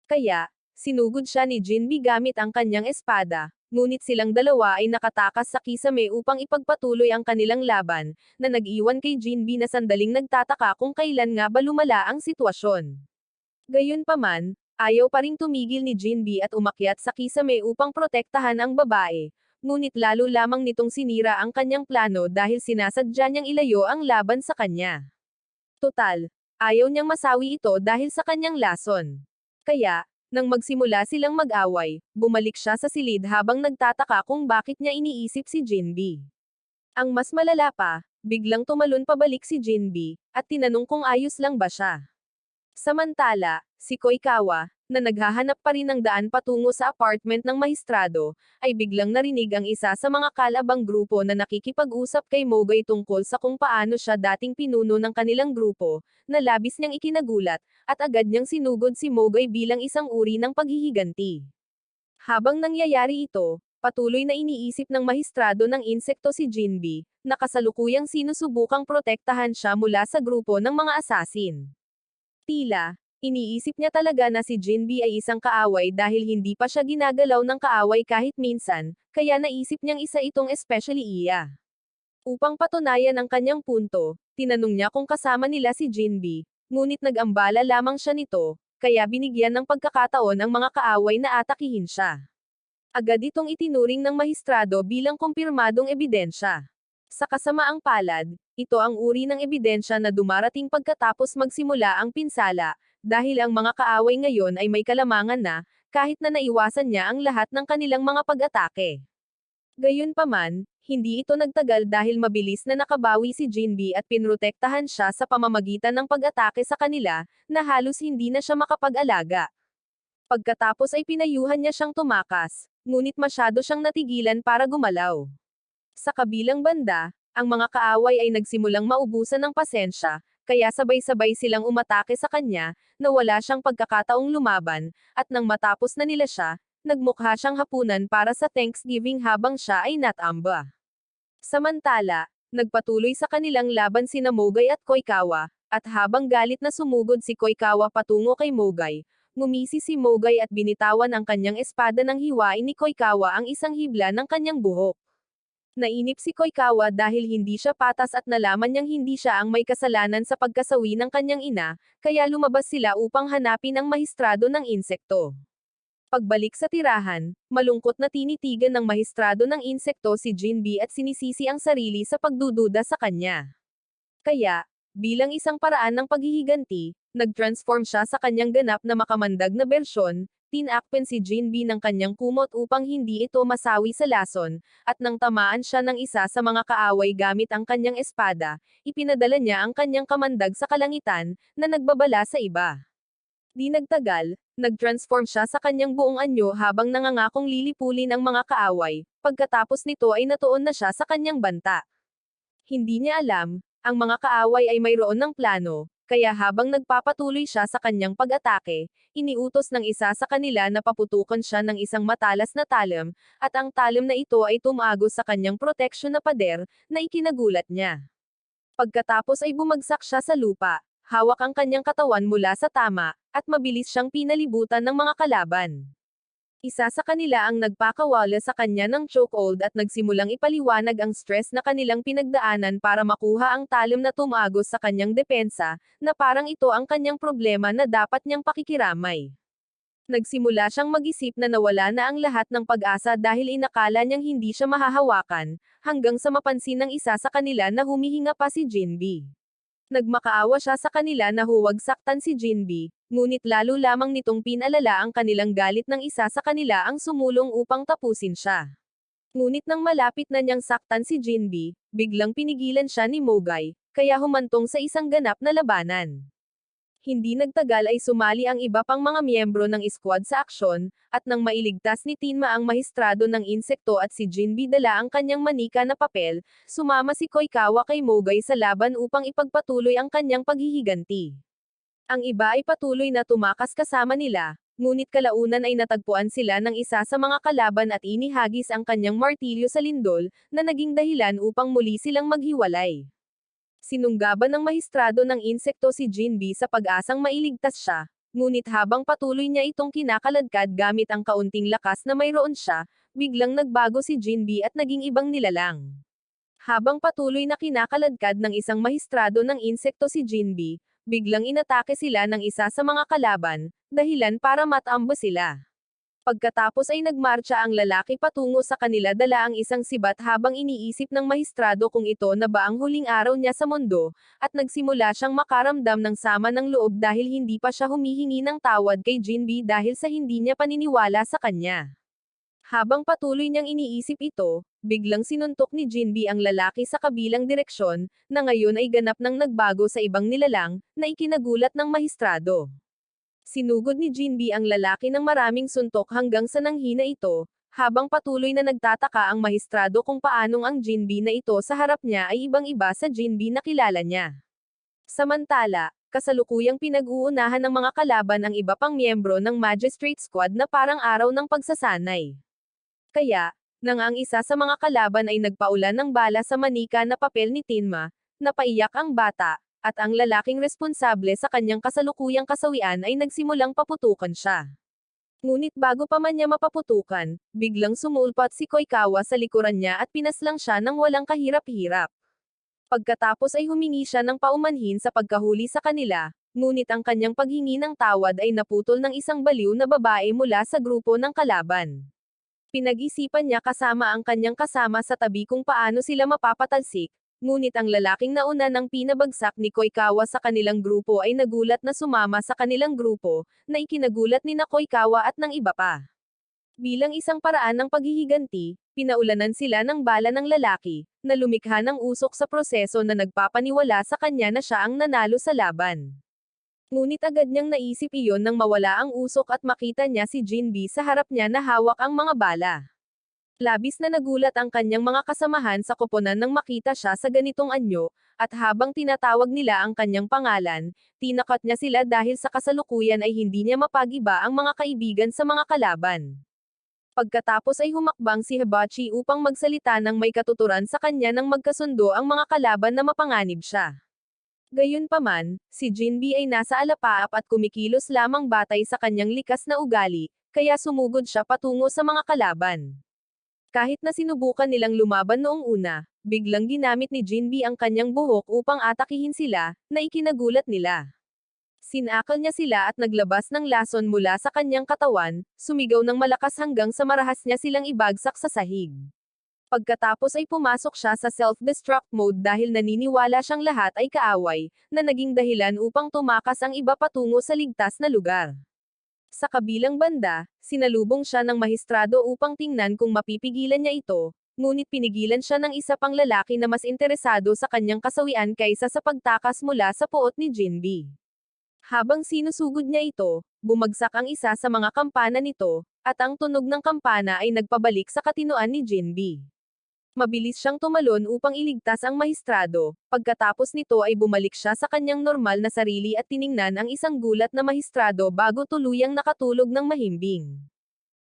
Kaya, sinugod siya ni Jinbe gamit ang kanyang espada, ngunit silang dalawa ay nakatakas sa kisame upang ipagpatuloy ang kanilang laban, na nag-iwan kay Jinbe na sandaling nagtataka kung kailan nga ba lumala ang sitwasyon. Gayunpaman, ayaw pa ring tumigil ni Jinbe at umakyat sa kisame upang protektahan ang babae, ngunit lalo lamang nitong sinira ang kanyang plano dahil sinasadya niyang ilayo ang laban sa kanya. Total, ayaw niyang masawi ito dahil sa kanyang lason. Kaya, nang magsimula silang mag-away, bumalik siya sa silid habang nagtataka kung bakit niya iniisip si Jinbe. Ang mas malala pa, biglang tumalon pabalik si Jinbe, at tinanong kung ayos lang ba siya. Samantala, si Koikawa, na naghahanap pa rin ng daan patungo sa apartment ng mahistrado, ay biglang narinig ang isa sa mga kalabang grupo na nakikipag-usap kay Mogay tungkol sa kung paano siya dating pinuno ng kanilang grupo, na labis niyang ikinagulat, at agad niyang sinugod si Mogay bilang isang uri ng paghihiganti. Habang nangyayari ito, patuloy na iniisip ng mahistrado ng insekto si Jinbe, na kasalukuyang sinusubukang protektahan siya mula sa grupo ng mga asasin. Tila, iniisip niya talaga na si Jinbe ay isang kaaway dahil hindi pa siya ginagalaw ng kaaway kahit minsan, kaya naisip niyang isa itong especially iya. Upang patunayan ang kanyang punto, tinanong niya kung kasama nila si Jinbe, ngunit nag-ambala lamang siya nito, kaya binigyan ng pagkakataon ang mga kaaway na atakihin siya. Agad itong itinuring ng mahistrado bilang kumpirmadong ebidensya. Sa kasamaang palad, ito ang uri ng ebidensya na dumarating pagkatapos magsimula ang pinsala, dahil ang mga kaaway ngayon ay may kalamangan na, kahit na naiwasan niya ang lahat ng kanilang mga pag-atake. Gayunpaman, hindi ito nagtagal dahil mabilis na nakabawi si Jinbe at pinrotektahan siya sa pamamagitan ng pag-atake sa kanila, na halos hindi na siya makapag-alaga. Pagkatapos ay pinayuhan niya siyang tumakas, ngunit masyado siyang natigilan para gumalaw. Sa kabilang banda, ang mga kaaway ay nagsimulang maubusan ng pasensya, kaya sabay-sabay silang umatake sa kanya, na wala siyang pagkakataong lumaban, at nang matapos na nila siya, nagmukha siyang hapunan para sa Thanksgiving habang siya ay natamba. Samantala, nagpatuloy sa kanilang laban sina Mogay at Koikawa, at habang galit na sumugod si Koikawa patungo kay Mogay, ngumisi si Mogay at binitawan ang kanyang espada nang hiwain ni Koikawa ang isang hibla ng kanyang buhok. Nainip si Koikawa dahil hindi siya patas at nalaman niyang hindi siya ang may kasalanan sa pagkasawi ng kanyang ina, kaya lumabas sila upang hanapin ang mahistrado ng insekto. Pagbalik sa tirahan, malungkot na tinitigan ng mahistrado ng insekto si Jinbe at sinisisi ang sarili sa pagdududa sa kanya. Kaya, bilang isang paraan ng paghihiganti, nag-transform siya sa kanyang ganap na makamandag na bersyon, tinakpan si Jinbi ng kanyang kumot upang hindi ito masawi sa lason, at nang tamaan siya ng isa sa mga kaaway gamit ang kanyang espada, ipinadala niya ang kanyang kamandag sa kalangitan, na nagbabala sa iba. Di nagtagal, nag-transform siya sa kanyang buong anyo habang nangangakong lilipulin ang mga kaaway, pagkatapos nito ay natuon na siya sa kanyang banta. Hindi niya alam, ang mga kaaway ay mayroon ng plano, kaya habang nagpapatuloy siya sa kanyang pag-atake, iniutos ng isa sa kanila na paputukan siya ng isang matalas na talim, at ang talim na ito ay tumagos sa kanyang proteksyon na pader, na ikinagulat niya. Pagkatapos ay bumagsak siya sa lupa, hawak ang kanyang katawan mula sa tama, at mabilis siyang pinalibutan ng mga kalaban. Isa sa kanila ang nagpakawala sa kanya ng chokehold at nagsimulang ipaliwanag ang stress na kanilang pinagdaanan para makuha ang talim na tumagos sa kanyang depensa, na parang ito ang kanyang problema na dapat niyang pakikiramay. Nagsimula siyang mag-isip na nawala na ang lahat ng pag-asa dahil inakala niyang hindi siya mahahawakan, hanggang sa mapansin ng isa sa kanila na humihinga pa si Jinbi. Nagmakaawa siya sa kanila na huwag saktan si Jinbi, ngunit lalo lamang nitong pinalala ang kanilang galit ng isa sa kanila ang sumulong upang tapusin siya. Ngunit nang malapit na niyang saktan si Jinbi, biglang pinigilan siya ni Mogay, kaya humantong sa isang ganap na labanan. Hindi nagtagal ay sumali ang iba pang mga miyembro ng squad sa aksyon, at nang mailigtas ni Tenma ang mahistrado ng insekto at si Jinbi dala ang kanyang manika na papel, sumama si Koikawa kay Mogay sa laban upang ipagpatuloy ang kanyang paghihiganti. Ang iba ay patuloy na tumakas kasama nila, ngunit kalaunan ay natagpuan sila ng isa sa mga kalaban at inihagis ang kanyang martilyo sa lindol, na naging dahilan upang muli silang maghiwalay. Sinunggaban ng mahistrado ng insekto si Jinbi sa pag-asang mailigtas siya, ngunit habang patuloy niya itong kinakaladkad gamit ang kaunting lakas na mayroon siya, biglang nagbago si Jinbi at naging ibang nilalang. Habang patuloy na kinakaladkad ng isang mahistrado ng insekto si Jinbi, biglang inatake sila ng isa sa mga kalaban, dahilan para matamba sila. Pagkatapos ay nagmarcha ang lalaki patungo sa kanila dala ang isang sibat habang iniisip ng mahistrado kung ito na ba ang huling araw niya sa mundo, at nagsimula siyang makaramdam ng sama ng loob dahil hindi pa siya humihingi ng tawad kay Jinbi dahil sa hindi niya paniniwala sa kanya. Habang patuloy niyang iniisip ito, biglang sinuntok ni Jinbi ang lalaki sa kabilang direksyon, na ngayon ay ganap nang nagbago sa ibang nilalang, na ikinagulat ng mahistrado. Sinugod ni Jinbi ang lalaki ng maraming suntok hanggang sa nanghina ito, habang patuloy na nagtataka ang mahistrado kung paanong ang Jinbi na ito sa harap niya ay ibang-iba sa Jinbi na kilala niya. Samantala, kasalukuyang pinag-uunahan ng mga kalaban ang iba pang miyembro ng Magistrate Squad na parang araw ng pagsasanay. Kaya, nang ang isa sa mga kalaban ay nagpaulan ng bala sa manika na papel ni Tenma, napaiyak ang bata, at ang lalaking responsable sa kanyang kasalukuyang kasawian ay nagsimulang paputukan siya. Ngunit bago pa man niya mapaputukan, biglang sumulpat si Koikawa sa likuran niya at pinaslang siya ng walang kahirap-hirap. Pagkatapos ay humingi siya ng paumanhin sa pagkahuli sa kanila, ngunit ang kanyang paghingi ng tawad ay naputol ng isang baliw na babae mula sa grupo ng kalaban. Pinag-isipan niya kasama ang kanyang kasama sa tabi kung paano sila mapapatalsik, ngunit ang lalaking nauna ng pinabagsak ni Koikawa sa kanilang grupo ay nagulat na sumama sa kanilang grupo, na ikinagulat ni Koikawa at ng iba pa. Bilang isang paraan ng paghihiganti, pinaulanan sila ng bala ng lalaki, na lumikha ng usok sa proseso na nagpapaniwala sa kanya na siya ang nanalo sa laban. Ngunit agad niyang naisip iyon nang mawala ang usok at makita niya si Jinbi sa harap niya na hawak ang mga bala. Labis na nagulat ang kanyang mga kasamahan sa koponan nang makita siya sa ganitong anyo, at habang tinatawag nila ang kanyang pangalan, tinakat niya sila dahil sa kasalukuyan ay hindi niya mapag-iba ang mga kaibigan sa mga kalaban. Pagkatapos ay humakbang si Hibachi upang magsalita ng may katuturan sa kanya nang magkasundo ang mga kalaban na mapanganib siya. Gayunpaman, si Jinbi ay nasa alapaap at kumikilos lamang batay sa kanyang likas na ugali, kaya sumugod siya patungo sa mga kalaban. Kahit na sinubukan nilang lumaban noong una, biglang ginamit ni Jinbi ang kanyang buhok upang atakihin sila, na ikinagulat nila. Sinakal niya sila at naglabas ng lason mula sa kanyang katawan, sumigaw ng malakas hanggang sa marahas niya silang ibagsak sa sahig. Pagkatapos ay pumasok siya sa self-destruct mode dahil naniniwala siyang lahat ay kaaway, na naging dahilan upang tumakas ang iba patungo sa ligtas na lugar. Sa kabilang banda, sinalubong siya ng mahistrado upang tingnan kung mapipigilan niya ito, ngunit pinigilan siya ng isa pang lalaki na mas interesado sa kanyang kasawian kaysa sa pagtakas mula sa puot ni Jinbi. Habang sinusugod niya ito, bumagsak ang isa sa mga kampana nito, at ang tunog ng kampana ay nagpabalik sa katinoan ni Jinbi. Mabilis siyang tumalon upang iligtas ang mahistrado, pagkatapos nito ay bumalik siya sa kanyang normal na sarili at tiningnan ang isang gulat na mahistrado bago tuluyang nakatulog ng mahimbing.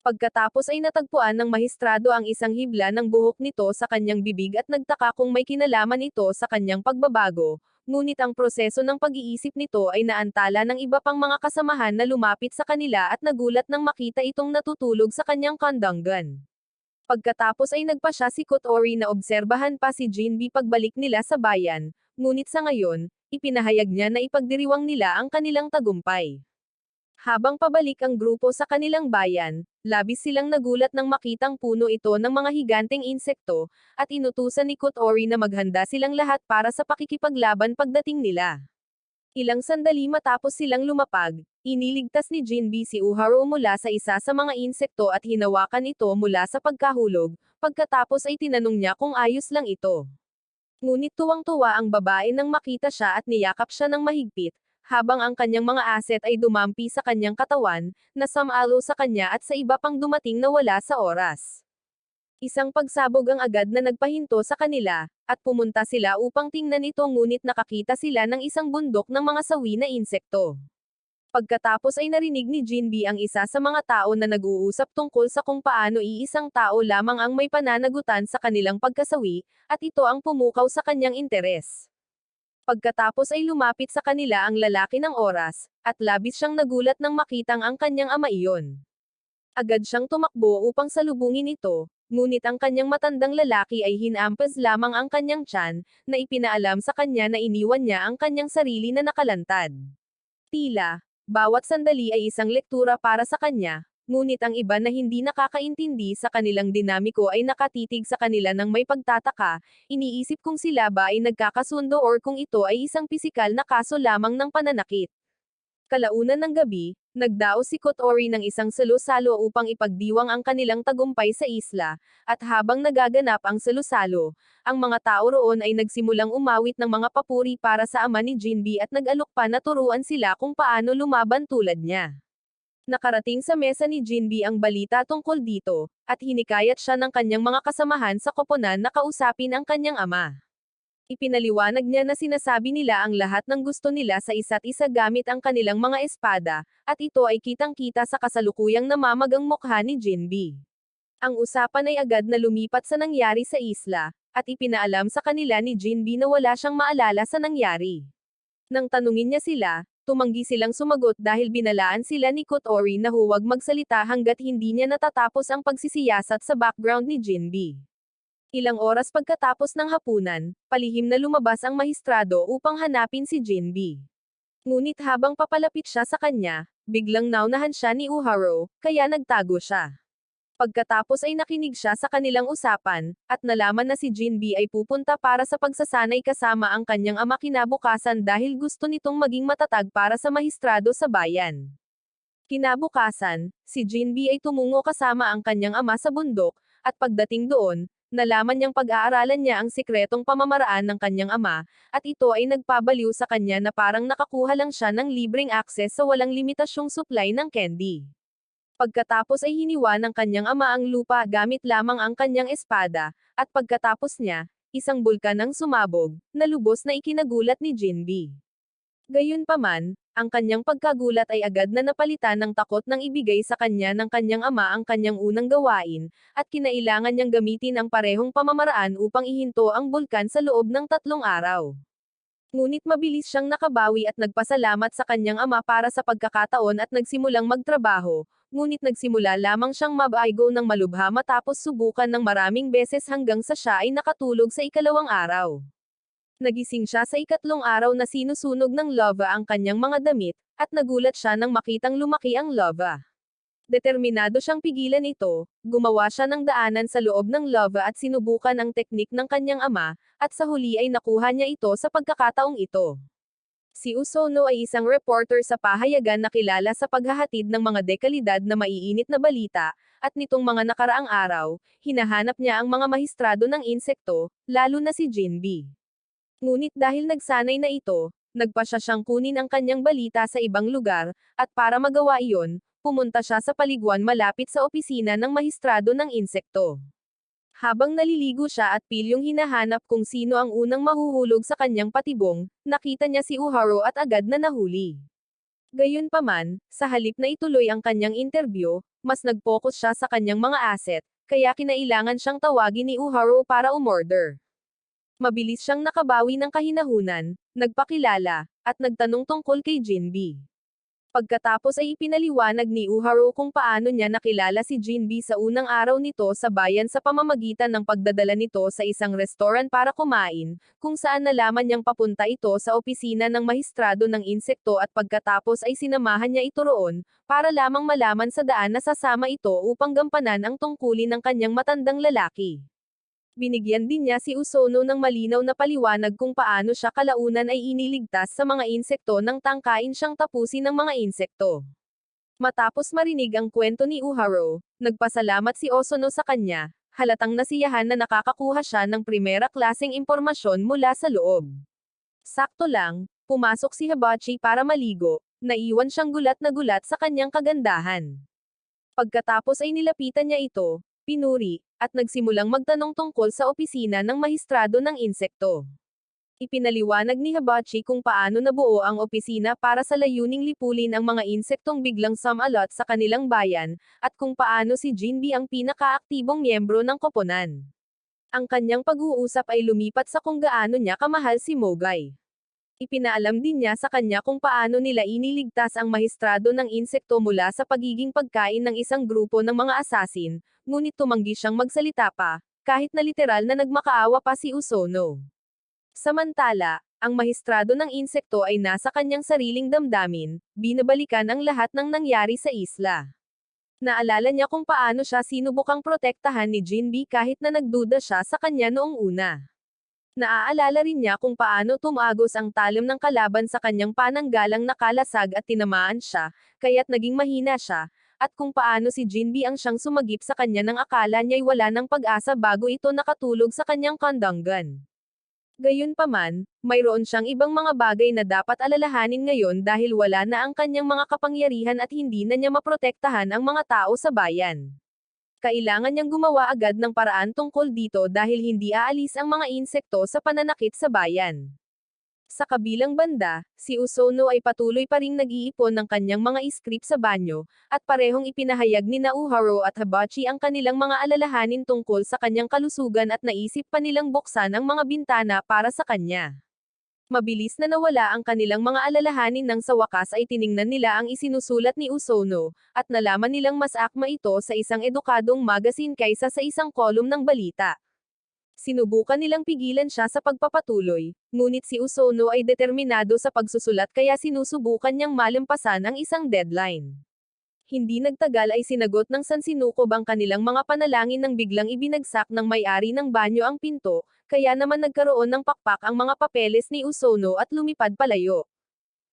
Pagkatapos ay natagpuan ng mahistrado ang isang hibla ng buhok nito sa kanyang bibig at nagtaka kung may kinalaman ito sa kanyang pagbabago, ngunit ang proseso ng pag-iisip nito ay naantala ng iba pang mga kasamahan na lumapit sa kanila at nagulat nang makita itong natutulog sa kanyang kandanggan. Pagkatapos ay nagpa siya si Kotori na obserbahan pa si Jinbi pagbalik nila sa bayan, ngunit sa ngayon, ipinahayag niya na ipagdiriwang nila ang kanilang tagumpay. Habang pabalik ang grupo sa kanilang bayan, labis silang nagulat nang makitang puno ito ng mga higanteng insekto, at inutusan ni Kotori na maghanda silang lahat para sa pakikipaglaban pagdating nila. Ilang sandali matapos silang lumapag, iniligtas ni Jinbi si Uharu mula sa isa sa mga insekto at hinawakan ito mula sa pagkahulog, pagkatapos ay tinanong niya kung ayos lang ito. Ngunit tuwang-tuwa ang babae nang makita siya at niyakap siya ng mahigpit, habang ang kanyang mga aset ay dumampi sa kanyang katawan, na samalo sa kanya at sa iba pang dumating na wala sa oras. Isang pagsabog ang agad na nagpahinto sa kanila, at pumunta sila upang tingnan ito ngunit nakakita sila ng isang bundok ng mga sawi na insekto. Pagkatapos ay narinig ni Jinbi ang isa sa mga tao na nag-uusap tungkol sa kung paano iisang tao lamang ang may pananagutan sa kanilang pagkasawi, at ito ang pumukaw sa kanyang interes. Pagkatapos ay lumapit sa kanila ang lalaki ng oras, at labis siyang nagulat nang makitang ang kanyang ama iyon. Agad siyang tumakbo upang salubungin ito, ngunit ang kanyang matandang lalaki ay hinampas lamang ang kanyang tiyan, na ipinaalam sa kanya na iniwan niya ang kanyang sarili na nakalantad. Tila, bawat sandali ay isang lektura para sa kanya, ngunit ang iba na hindi nakakaintindi sa kanilang dinamiko ay nakatitig sa kanila ng may pagtataka, iniisip kung sila ba ay nagkakasundo or kung ito ay isang pisikal na kaso lamang ng pananakit. Kalaunan ng gabi, nagdao si Kotori ng isang salo-salo upang ipagdiwang ang kanilang tagumpay sa isla, at habang nagaganap ang salo-salo, ang mga tao roon ay nagsimulang umawit ng mga papuri para sa ama ni Jinbi at nag-alok pa na turuan sila kung paano lumaban tulad niya. Nakarating sa mesa ni Jinbi ang balita tungkol dito, at hinikayat siya ng kanyang mga kasamahan sa koponan na kausapin ang kanyang ama. Ipinaliwanag niya na sinasabi nila ang lahat ng gusto nila sa isa't isa gamit ang kanilang mga espada, at ito ay kitang-kita sa kasalukuyang namamagang mukha ni Jinbi. Ang usapan ay agad na lumipat sa nangyari sa isla, at ipinaalam sa kanila ni Jinbi na wala siyang maalala sa nangyari. Nang tanungin niya sila, tumanggi silang sumagot dahil binalaan sila ni Kotori na huwag magsalita hanggat hindi niya natatapos ang pagsisiyasat sa background ni Jinbi. Ilang oras pagkatapos ng hapunan, palihim na lumabas ang mahistrado upang hanapin si Jinbi. Ngunit habang papalapit siya sa kanya, biglang naunahan siya ni Uharu, kaya nagtago siya. Pagkatapos ay nakinig siya sa kanilang usapan, at nalaman na si Jinbi ay pupunta para sa pagsasanay kasama ang kanyang ama kinabukasan dahil gusto nitong maging matatag para sa mahistrado sa bayan. Kinabukasan, si Jinbi ay tumungo kasama ang kanyang ama sa bundok, at pagdating doon, nalaman niyang pag-aaralan niya ang sikretong pamamaraan ng kanyang ama, at ito ay nagpabaliw sa kanya na parang nakakuha lang siya ng libreng akses sa walang limitasyong supply ng candy. Pagkatapos ay hiniwa ng kanyang ama ang lupa gamit lamang ang kanyang espada, at pagkatapos niya, isang bulkan ang sumabog, na lubos na ikinagulat ni Jinbi. Gayunpaman, ang kanyang pagkagulat ay agad na napalitan ng takot nang ibigay sa kanya ng kanyang ama ang kanyang unang gawain, at kinailangan niyang gamitin ang parehong pamamaraan upang ihinto ang bulkan sa loob ng 3 araw. Ngunit mabilis siyang nakabawi at nagpasalamat sa kanyang ama para sa pagkakataon at nagsimulang magtrabaho, ngunit nagsimula lamang siyang mabaigo ng malubha matapos subukan ng maraming beses hanggang sa siya ay nakatulog sa 2 araw. Nagising siya sa 3 araw na sinusunog ng lava ang kanyang mga damit, at nagulat siya nang makitang lumaki ang lava. Determinado siyang pigilan ito, gumawa siya ng daanan sa loob ng lava at sinubukan ang teknik ng kanyang ama, at sa huli ay nakuha niya ito sa pagkakataong ito. Si Usono ay isang reporter sa pahayagan na kilala sa paghahatid ng mga dekalidad na maiinit na balita, at nitong mga nakaraang araw, hinahanap niya ang mga mahistrado ng insekto, lalo na si Jinbi. Ngunit dahil nagsanay na ito, nagpa siya siyang kunin ang kanyang balita sa ibang lugar, at para magawa iyon, pumunta siya sa paliguan malapit sa opisina ng mahistrado ng insekto. Habang naliligo siya at pilyong hinahanap kung sino ang unang mahuhulog sa kanyang patibong, nakita niya si Uharu at agad na nahuli. Gayunpaman, sa halip na ituloy ang kanyang interview, mas nag-focus siya sa kanyang mga asset, kaya kinailangan siyang tawagin ni Uharu para umorder. Mabilis siyang nakabawi ng kahinahunan, nagpakilala, at nagtanong tungkol kay Jinbi. Pagkatapos ay ipinaliwanag ni Uharu kung paano niya nakilala si Jinbi sa unang araw nito sa bayan sa pamamagitan ng pagdadala nito sa isang restaurant para kumain, kung saan nalaman niyang papunta ito sa opisina ng mahistrado ng insekto at pagkatapos ay sinamahan niya ito roon, para lamang malaman sa daan na sasama ito upang gampanan ang tungkulin ng kanyang matandang lalaki. Binigyan din niya si Usono ng malinaw na paliwanag kung paano siya kalaunan ay iniligtas sa mga insekto nang tangkain siyang tapusin ng mga insekto. Matapos marinig ang kwento ni Uharu, nagpasalamat si Usono sa kanya, halatang nasiyahan na nakakakuha siya ng primera klaseng impormasyon mula sa loob. Sakto lang, pumasok si Hibachi para maligo, naiwan siyang gulat na gulat sa kanyang kagandahan. Pagkatapos ay nilapitan niya ito, pinuri, at nagsimulang magtanong tungkol sa opisina ng mahistrado ng insekto. Ipinaliwanag ni Hibachi kung paano nabuo ang opisina para sa layuning lipulin ang mga insektong biglang sumalot sa kanilang bayan, at kung paano si Jinbi ang pinakaaktibong miyembro ng koponan. Ang kanyang pag-uusap ay lumipat sa kung gaano niya kamahal si Mogay. Ipinaalam din niya sa kanya kung paano nila iniligtas ang mahistrado ng insekto mula sa pagiging pagkain ng isang grupo ng mga asasin, ngunit tumanggi siyang magsalita pa, kahit na literal na nagmakaawa pa si Usono. Samantala, ang mahistrado ng insekto ay nasa kanyang sariling damdamin, binabalikan ang lahat ng nangyari sa isla. Naalala niya kung paano siya sinubukang protektahan ni Jinbi kahit na nagduda siya sa kanya noong una. Naaalala rin niya kung paano tumagos ang talim ng kalaban sa kanyang pananggalang nakalasag at tinamaan siya, kaya't naging mahina siya, at kung paano si Jinbi ang siyang sumagip sa kanya nang akala niya'y wala ng pag-asa bago ito nakatulog sa kanyang kandanggan. Gayunpaman, mayroon siyang ibang mga bagay na dapat alalahanin ngayon dahil wala na ang kanyang mga kapangyarihan at hindi na niya maprotektahan ang mga tao sa bayan. Kailangan niyang gumawa agad ng paraan tungkol dito dahil hindi aalis ang mga insekto sa pananakit sa bayan. Sa kabilang banda, si Usono ay patuloy pa ring nag-iipon ng kanyang mga script sa banyo, at parehong ipinahayag ni Uharu at Hibachi ang kanilang mga alalahanin tungkol sa kanyang kalusugan at naisip pa nilang buksan ang mga bintana para sa kanya. Mabilis na nawala ang kanilang mga alalahanin nang sa wakas ay tiningnan nila ang isinusulat ni Usono, at nalaman nilang mas akma ito sa isang edukadong magazine kaysa sa isang kolum ng balita. Sinubukan nilang pigilan siya sa pagpapatuloy, ngunit si Usono ay determinado sa pagsusulat kaya sinusubukan niyang malampasan ang isang deadline. Hindi nagtagal ay sinagot ng sansinukob ang kanilang mga panalangin nang biglang ibinagsak ng may-ari ng banyo ang pinto, kaya naman nagkaroon ng pakpak ang mga papeles ni Usono at lumipad palayo.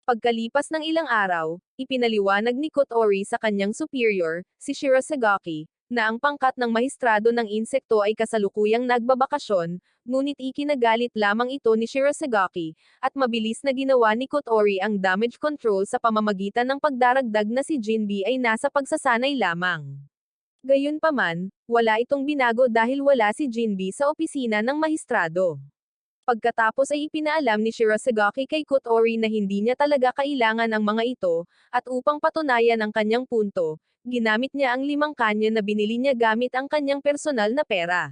Pagkalipas ng ilang araw, ipinaliwanag ni Kotori sa kanyang superior, si Shirasagaki, na ang pangkat ng mahistrado ng insekto ay kasalukuyang nagbabakasyon, ngunit ikinagalit lamang ito ni Shirasagaki, at mabilis na ginawa ni Kotori ang damage control sa pamamagitan ng pagdaragdag na si Jinbi ay nasa pagsasanay lamang. Gayunpaman, wala itong binago dahil wala si Jinbi sa opisina ng mahistrado. Pagkatapos ay ipinaalam ni Shirasagaki kay Kotori na hindi niya talaga kailangan ang mga ito, at upang patunayan ang kanyang punto, ginamit niya ang 5 kanya na binili niya gamit ang kanyang personal na pera.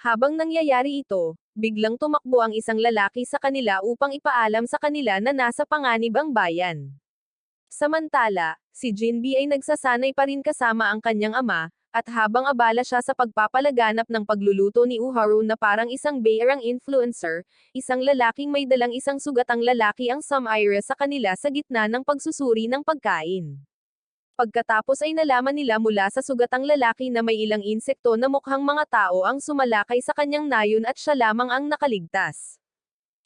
Habang nangyayari ito, biglang tumakbo ang isang lalaki sa kanila upang ipaalam sa kanila na nasa panganib ang bayan. Samantala, si Jinbi ay nagsasanay pa rin kasama ang kanyang ama, at habang abala siya sa pagpapalaganap ng pagluluto ni Uharu na parang isang bayarang influencer, isang lalaking may dalang isang sugatang lalaki ang sumaira sa kanila sa gitna ng pagsusuri ng pagkain. Pagkatapos ay nalaman nila mula sa sugatang lalaki na may ilang insekto na mukhang mga tao ang sumalakay sa kanyang nayon at siya lamang ang nakaligtas.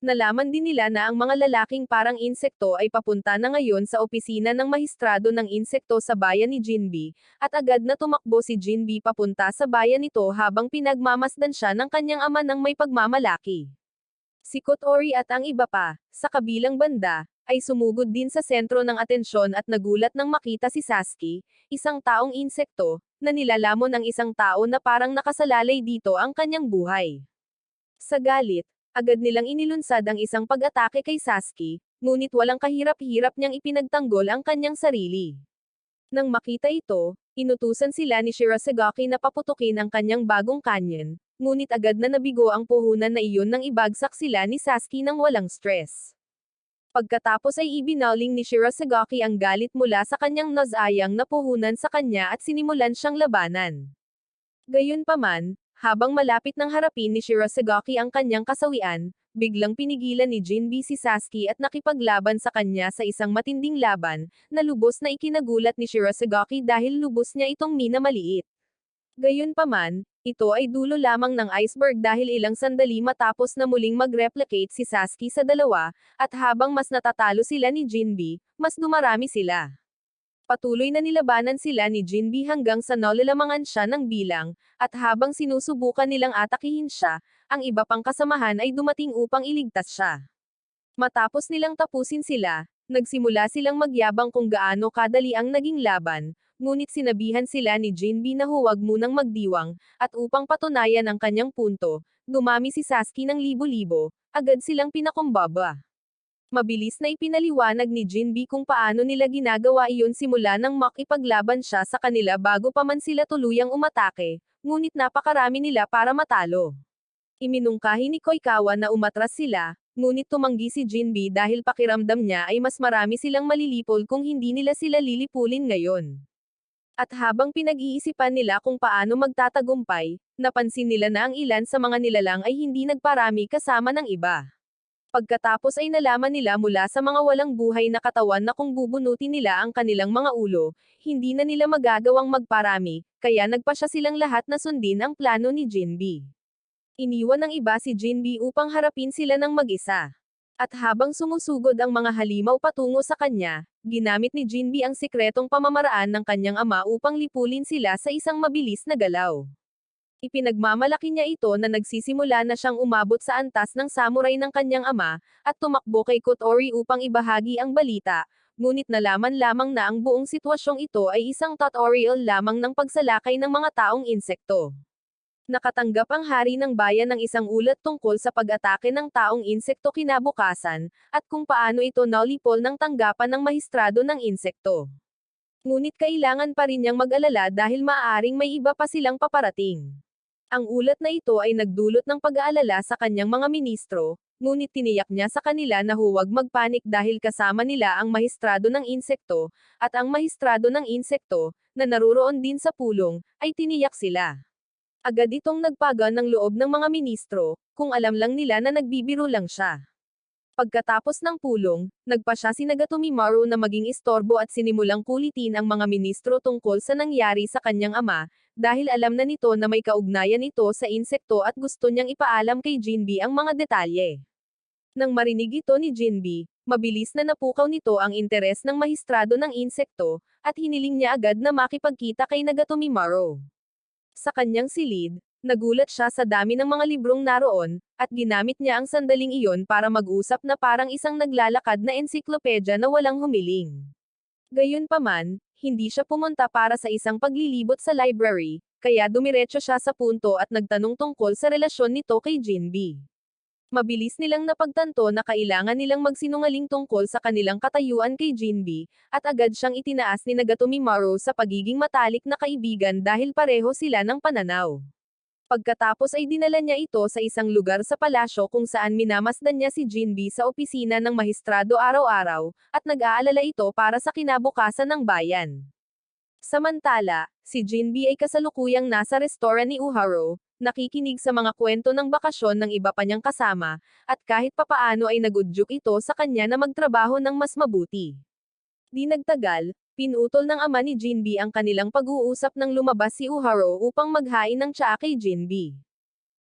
Nalaman din nila na ang mga lalaking parang insekto ay papunta na ngayon sa opisina ng mahistrado ng insekto sa bayan ni Jinbi, at agad na tumakbo si Jinbi papunta sa bayan nito habang pinagmamasdan siya ng kanyang ama ng may pagmamalaki. Si Kotori at ang iba pa, sa kabilang banda, ay sumugod din sa sentro ng atensyon at nagulat nang makita si Sasuke, isang taong insekto, na nilalamon ang isang tao na parang nakasalalay dito ang kanyang buhay. Sa galit, agad nilang inilunsad ang isang pag-atake kay Sasuke, ngunit walang kahirap-hirap niyang ipinagtanggol ang kanyang sarili. Nang makita ito, inutusan sila ni Shirasagaki na paputukin ang kanyang bagong canyon, ngunit agad na nabigo ang puhunan na iyon nang ibagsak sila ni Sasuke ng walang stress. Pagkatapos ay ibinaling ni Shirasagaki ang galit mula sa kanyang nazayang na puhunan sa kanya at sinimulan siyang labanan. Gayunpaman, habang malapit ng harapin ni Shirasagaki ang kanyang kasawian, biglang pinigilan ni Jinbi si Sasuke at nakipaglaban sa kanya sa isang matinding laban, na lubos na ikinagulat ni Shirasagaki dahil lubos niya itong minamaliit. Gayunpaman, ito ay dulo lamang ng iceberg dahil ilang sandali matapos na muling mag-replicate si Sasuke sa dalawa, at habang mas natatalo sila ni Jinbi, mas dumarami sila. Patuloy na nilabanan sila ni Jinbi hanggang sa nalalamangan siya ng bilang, at habang sinusubukan nilang atakihin siya, ang iba pang kasamahan ay dumating upang iligtas siya. Matapos nilang tapusin sila, nagsimula silang magyabang kung gaano kadali ang naging laban, ngunit sinabihan sila ni Jinbi na huwag munang magdiwang, at upang patunayan ang kanyang punto, dumami si Sasuke ng libo-libo, agad silang pinakumbaba. Mabilis na ipinaliwanag ni Jinbi kung paano nila ginagawa iyon simula nang makipaglaban siya sa kanila bago pa man sila tuluyang umatake, ngunit napakarami nila para matalo. Iminungkahi ni Koikawa na umatras sila, ngunit tumanggi si Jinbi dahil pakiramdam niya ay mas marami silang malilipol kung hindi nila sila lilipulin ngayon. At habang pinag-iisipan nila kung paano magtatagumpay, napansin nila na ang ilan sa mga nilalang ay hindi nagparami kasama ng iba. Pagkatapos ay nalaman nila mula sa mga walang buhay na katawan na kung bubunutin nila ang kanilang mga ulo, hindi na nila magagawang magparami, kaya nagpasya silang lahat na sundin ang plano ni Jinbi. Iniwan ng iba si Jinbi upang harapin sila ng mag-isa. At habang sumusugod ang mga halimaw patungo sa kanya, ginamit ni Jinbi ang sikretong pamamaraan ng kanyang ama upang lipulin sila sa isang mabilis na galaw. Ipinagmamalaki niya ito na nagsisimula na siyang umabot sa antas ng samurai ng kanyang ama, at tumakbo kay Kotori upang ibahagi ang balita, ngunit nalaman lamang na ang buong sitwasyong ito ay isang tutorial lamang ng pagsalakay ng mga taong insekto. Nakatanggap ang hari ng bayan ng isang ulat tungkol sa pag-atake ng taong insekto kinabukasan, at kung paano ito nalipol ng tanggapan ng mahistrado ng insekto. Ngunit kailangan pa rin niyang mag-alala dahil maaaring may iba pa silang paparating. Ang ulat na ito ay nagdulot ng pag-aalala sa kanyang mga ministro, ngunit tiniyak niya sa kanila na huwag magpanik dahil kasama nila ang mahistrado ng insekto, at ang mahistrado ng insekto, na naruroon din sa pulong, ay tiniyak sila. Agad itong nagpagaan ng loob ng mga ministro, kung alam lang nila na nagbibiro lang siya. Pagkatapos ng pulong, nagpasya si Nagatomimaru na maging istorbo at sinimulang kulitin ang mga ministro tungkol sa nangyari sa kanyang ama, dahil alam na nito na may kaugnayan ito sa insekto at gusto niyang ipaalam kay Jinbi ang mga detalye. Nang marinig ito ni Jinbi, mabilis na napukaw nito ang interes ng mahistrado ng insekto, at hiniling niya agad na makipagkita kay Nagatomimaru. Sa kanyang silid, nagulat siya sa dami ng mga librong naroon, at ginamit niya ang sandaling iyon para mag-usap na parang isang naglalakad na ensiklopedya na walang humiling. Gayunpaman, hindi siya pumunta para sa isang paglilibot sa library, kaya dumiretso siya sa punto at nagtanong tungkol sa relasyon nito kay Jinbi. Mabilis nilang napagtanto na kailangan nilang magsinungaling tungkol sa kanilang katayuan kay Jinbi, at agad siyang itinaas ni Nagatomimaru sa pagiging matalik na kaibigan dahil pareho sila ng pananaw. Pagkatapos ay dinala niya ito sa isang lugar sa palasyo kung saan minamasdan niya si Jinbi sa opisina ng mahistrado araw-araw, at nag-aalala ito para sa kinabukasan ng bayan. Samantala, si Jinbi ay kasalukuyang nasa restoran ni Uharo, nakikinig sa mga kwento ng bakasyon ng iba pa niyang kasama, at kahit papaano ay nagudyok ito sa kanya na magtrabaho ng mas mabuti. Di nagtagal, pinutol ng ama ni Jinbi ang kanilang pag-uusap nang lumabas si Uharo upang maghain ng tsaa kay Jinbi.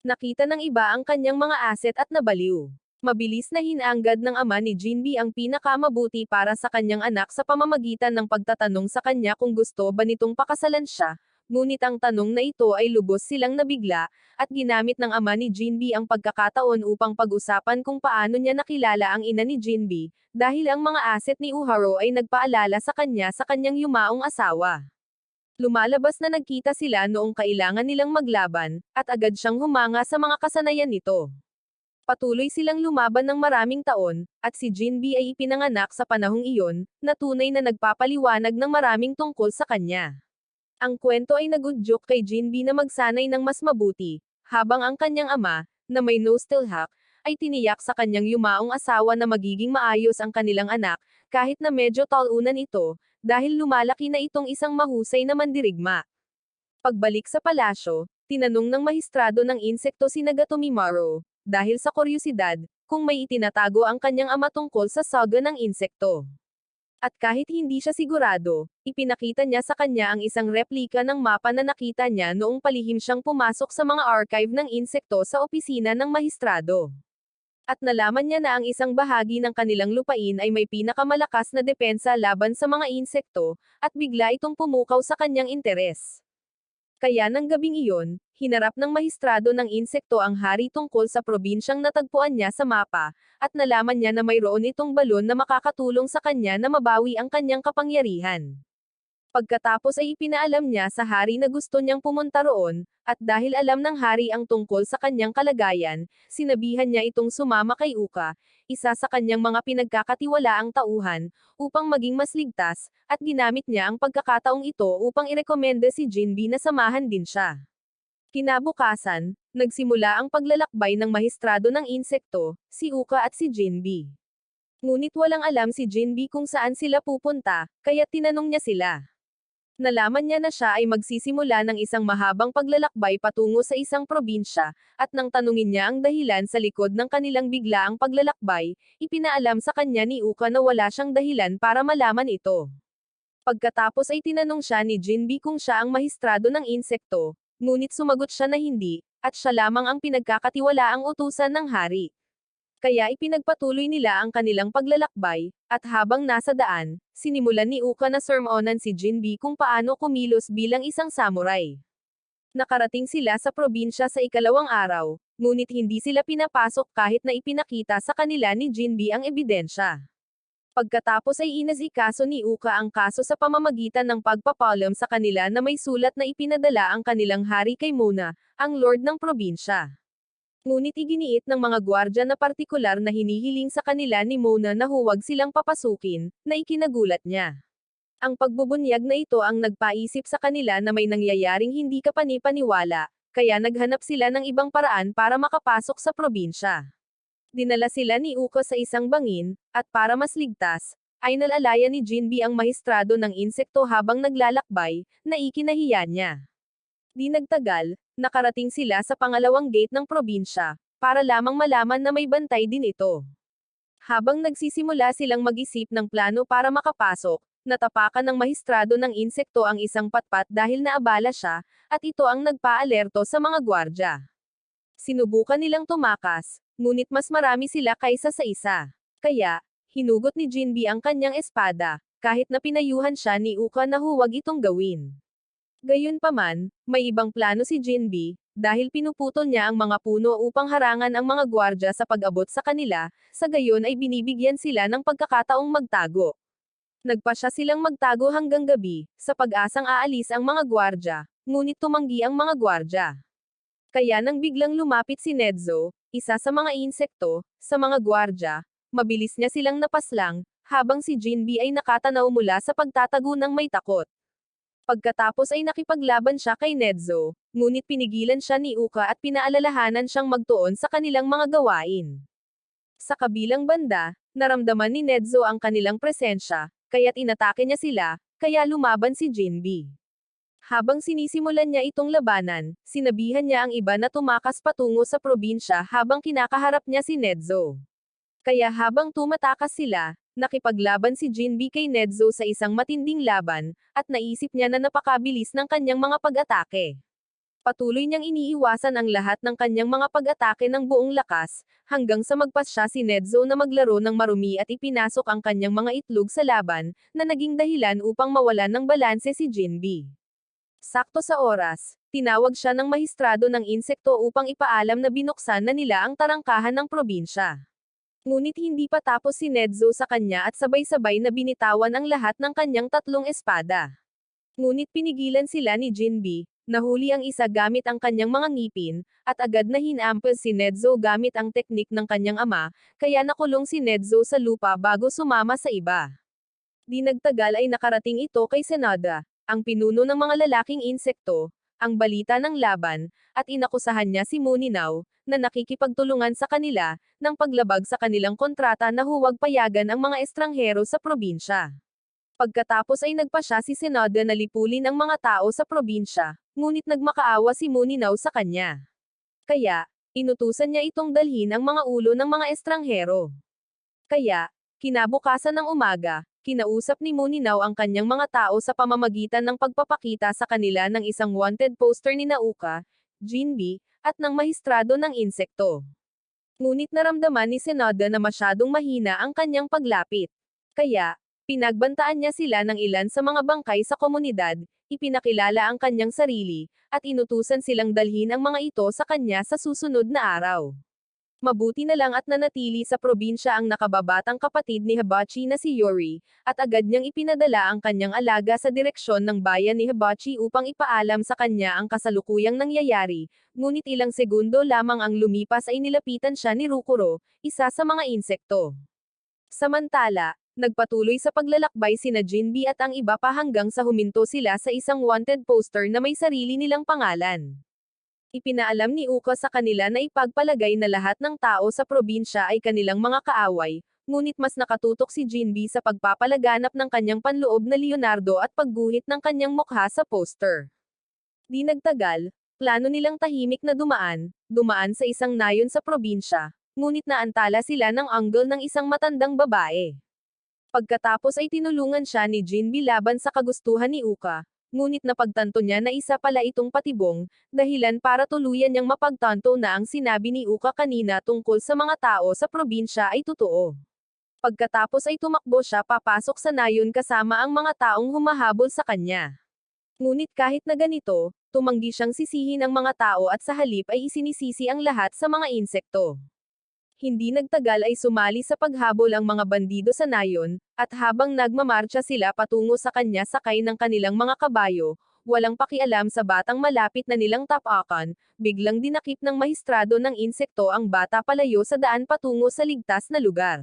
Nakita ng iba ang kanyang mga aset at nabaliw. Mabilis na hinanggad ng ama ni Jinbi ang pinakamabuti para sa kanyang anak sa pamamagitan ng pagtatanong sa kanya kung gusto ba nitong pakasalan siya, ngunit ang tanong na ito ay lubos silang nabigla, at ginamit ng ama ni Jinbi ang pagkakataon upang pag-usapan kung paano niya nakilala ang ina ni Jinbi, dahil ang mga aset ni Uharo ay nagpaalala sa kanyang yumaong asawa. Lumalabas na nagkita sila noong kailangan nilang maglaban, at agad siyang humanga sa mga kasanayan nito. Patuloy silang lumaban ng maraming taon, at si Jinbi ay ipinanganak sa panahong iyon, na tunay na nagpapaliwanag ng maraming tungkol sa kanya. Ang kwento ay nagudyok kay Jinbi na magsanay ng mas mabuti, habang ang kanyang ama, na may nostalgia, ay tiniyak sa kanyang yumaong asawa na magiging maayos ang kanilang anak, kahit na medyo talunan ito, dahil lumalaki na itong isang mahusay na mandirigma. Pagbalik sa palasyo, tinanong ng mahistrado ng insekto si Nagatomimaru, dahil sa kuryosidad, kung may itinatago ang kanyang ama tungkol sa saga ng insekto. At kahit hindi siya sigurado, ipinakita niya sa kanya ang isang replika ng mapa na nakita niya noong palihim siyang pumasok sa mga archive ng insekto sa opisina ng mahistrado. At nalaman niya na ang isang bahagi ng kanilang lupain ay may pinakamalakas na depensa laban sa mga insekto, at bigla itong pumukaw sa kanyang interes. Kaya ng gabing iyon, hinarap ng mahistrado ng insekto ang hari tungkol sa probinsyang natagpuan niya sa mapa, at nalaman niya na mayroon itong balon na makakatulong sa kanya na mabawi ang kanyang kapangyarihan. Pagkatapos ay ipinaalam niya sa hari na gusto niyang pumunta roon, at dahil alam ng hari ang tungkol sa kanyang kalagayan, sinabihan niya itong sumama kay Uka, isa sa kanyang mga pinagkakatiwalaang tauhan, upang maging mas ligtas, at ginamit niya ang pagkakataong ito upang irekomenda si Jinbi na samahan din siya. Kinabukasan, nagsimula ang paglalakbay ng mahistrado ng insekto, si Uka at si Jinbi. Ngunit walang alam si Jinbi kung saan sila pupunta, kaya tinanong niya sila. Nalaman niya na siya ay magsisimula ng isang mahabang paglalakbay patungo sa isang probinsya, at nang tanungin niya ang dahilan sa likod ng kanilang biglaang paglalakbay, ipinaalam sa kanya ni Uka na wala siyang dahilan para malaman ito. Pagkatapos ay tinanong siya ni Jinbi kung siya ang mahistrado ng insekto, ngunit sumagot siya na hindi, at siya lamang ang pinagkakatiwalaang utusan ng hari. Kaya ipinagpatuloy nila ang kanilang paglalakbay, at habang nasa daan, sinimulan ni Uka na sermonan si Jinbi kung paano kumilos bilang isang samurai. Nakarating sila sa probinsya sa ikalawang araw, ngunit hindi sila pinapasok kahit na ipinakita sa kanila ni Jinbi ang ebidensya. Pagkatapos ay inasikaso ni Uka ang kaso sa pamamagitan ng pagpapalam sa kanila na may sulat na ipinadala ang kanilang hari kay Mona, ang lord ng probinsya. Ngunit iginiit ng mga gwardya na partikular na hinihiling sa kanila ni Mona na huwag silang papasukin, na ikinagulat niya. Ang pagbubunyag na ito ang nagpaisip sa kanila na may nangyayaring hindi kapani-paniwala, kaya naghanap sila ng ibang paraan para makapasok sa probinsya. Dinala sila ni Uka sa isang bangin, at para mas ligtas, ay nalalaya ni Jinbi ang mahistrado ng insekto habang naglalakbay, na ikinahiya niya. Di nagtagal, nakarating sila sa pangalawang gate ng probinsya, para lamang malaman na may bantay din ito. Habang nagsisimula silang mag-isip ng plano para makapasok, natapakan ng mahistrado ng insekto ang isang patpat dahil naabala siya, at ito ang nagpa-alerto sa mga gwardya. Sinubukan nilang tumakas, ngunit mas marami sila kaysa sa isa. Kaya, hinugot ni Jinbi ang kanyang espada, kahit na pinayuhan siya ni Uka na huwag itong gawin. Gayunpaman, may ibang plano si Jinbi, dahil pinuputol niya ang mga puno upang harangan ang mga gwardya sa pag-abot sa kanila, sa gayon ay binibigyan sila ng pagkakataong magtago. Nagpasya silang magtago hanggang gabi, sa pag-asang aalis ang mga gwardya, ngunit tumanggi ang mga gwardya. Kaya nang biglang lumapit si Nedzo, isa sa mga insekto, sa mga gwardya, mabilis niya silang napaslang, habang si Jinbi ay nakatanaw mula sa pagtatago ng may takot. Pagkatapos ay nakipaglaban siya kay Nedzo, ngunit pinigilan siya ni Uka at pinaalalahanan siyang magtuon sa kanilang mga gawain. Sa kabilang banda, naramdaman ni Nedzo ang kanilang presensya, kaya't inatake niya sila, kaya lumaban si Jinbi. Habang sinisimulan niya itong labanan, sinabihan niya ang iba na tumakas patungo sa probinsya habang kinakaharap niya si Nedzo. Kaya habang tumatakas sila, nakipaglaban si Jinbi kay Nedzo sa isang matinding laban, at naisip niya na napakabilis ng kanyang mga pag-atake. Patuloy niyang iniiwasan ang lahat ng kanyang mga pag-atake ng buong lakas, hanggang sa magpasya si Nedzo na maglaro ng marumi at ipinasok ang kanyang mga itlog sa laban, na naging dahilan upang mawalan ng balanse si Jinbe. Sakto sa oras, tinawag siya ng mahistrado ng insekto upang ipaalam na binuksan na nila ang tarangkahan ng probinsya. Ngunit hindi pa tapos si Nedzo sa kanya at sabay-sabay na binitawan ang lahat ng kanyang tatlong espada. Ngunit pinigilan sila ni Jinbe, nahuli ang isa gamit ang kanyang mga ngipin, at agad na hinampel si Nedzo gamit ang teknik ng kanyang ama, kaya nakulong si Nedzo sa lupa bago sumama sa iba. Di nagtagal ay nakarating ito kay Senada, ang pinuno ng mga lalaking insekto, ang balita ng laban, at inakusahan niya si Muninaw, na nakikipagtulungan sa kanila, ng paglabag sa kanilang kontrata na huwag payagan ang mga estranghero sa probinsya. Pagkatapos ay nagpasya si Senada na lipulin ang mga tao sa probinsya, ngunit nagmakaawa si Muninaw sa kanya. Kaya, inutusan niya itong dalhin ang mga ulo ng mga estranghero. Kaya, kinabukasan ng umaga, kinausap ni Muninaw ang kanyang mga tao sa pamamagitan ng pagpapakita sa kanila ng isang wanted poster ni Nauka, Jinbe, at ng mahistrado ng insekto. Ngunit naramdaman ni Senada na masyadong mahina ang kanyang paglapit. Kaya, pinagbantaan niya sila ng ilan sa mga bangkay sa komunidad, ipinakilala ang kanyang sarili, at inutusan silang dalhin ang mga ito sa kanya sa susunod na araw. Mabuti na lang at nanatili sa probinsya ang nakababatang kapatid ni Hibachi na si Yuri, at agad niyang ipinadala ang kanyang alaga sa direksyon ng bayan ni Hibachi upang ipaalam sa kanya ang kasalukuyang nangyayari, ngunit ilang segundo lamang ang lumipas ay nilapitan siya ni Rukuro, isa sa mga insekto. Samantala, nagpatuloy sa paglalakbay sina Jinbe at ang iba pa hanggang sa huminto sila sa isang wanted poster na may sarili nilang pangalan. Ipinaalam ni Uka sa kanila na ipagpalagay na lahat ng tao sa probinsya ay kanilang mga kaaway, ngunit mas nakatutok si Jinbe sa pagpapalaganap ng kanyang panloob na Leonardo at pagguhit ng kanyang mukha sa poster. Di nagtagal, plano nilang tahimik na dumaan sa isang nayon sa probinsya, ngunit naantala sila ng anggol ng isang matandang babae. Pagkatapos ay tinulungan siya ni Jinbe laban sa kagustuhan ni Uka, ngunit napagtanto niya na isa pala itong patibong, dahilan para tuluyan niyang mapagtanto na ang sinabi ni Uka kanina tungkol sa mga tao sa probinsya ay totoo. Pagkatapos ay tumakbo siya papasok sa nayon kasama ang mga taong humahabol sa kanya. Ngunit kahit na ganito, tumanggi siyang sisihin ang mga tao at sa halip ay isinisisi ang lahat sa mga insekto. Hindi nagtagal ay sumali sa paghabol ang mga bandido sa nayon, at habang nagmamarcha sila patungo sa kanya sakay ng kanilang mga kabayo, walang pakialam sa batang malapit na nilang tapakan, biglang dinakip ng mahistrado ng insekto ang bata palayo sa daan patungo sa ligtas na lugar.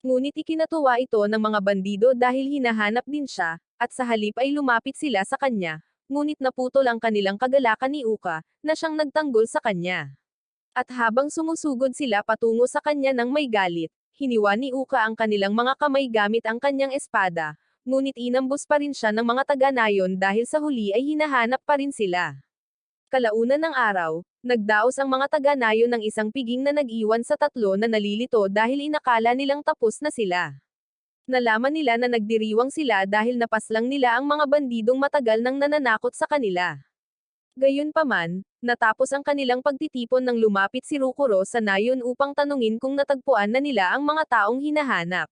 Ngunit ikinatuwa ito ng mga bandido dahil hinahanap din siya, at sa halip ay lumapit sila sa kanya, ngunit naputol ang kanilang kagalakan ni Uka, na siyang nagtanggol sa kanya. At habang sumusugod sila patungo sa kanya ng may galit, hiniwa ni Uka ang kanilang mga kamay gamit ang kanyang espada, ngunit inambus pa rin siya ng mga taga-nayon dahil sa huli ay hinahanap pa rin sila. Kalaunan ng araw, nagdaos ang mga taga-nayon ng isang piging na nag-iwan sa tatlo na nalilito dahil inakala nilang tapos na sila. Nalaman nila na nagdiriwang sila dahil napaslang nila ang mga bandidong matagal nang nananakot sa kanila. Gayunpaman, natapos ang kanilang pagtitipon nang lumapit si Rukuro sa nayon upang tanungin kung natagpuan na nila ang mga taong hinahanap.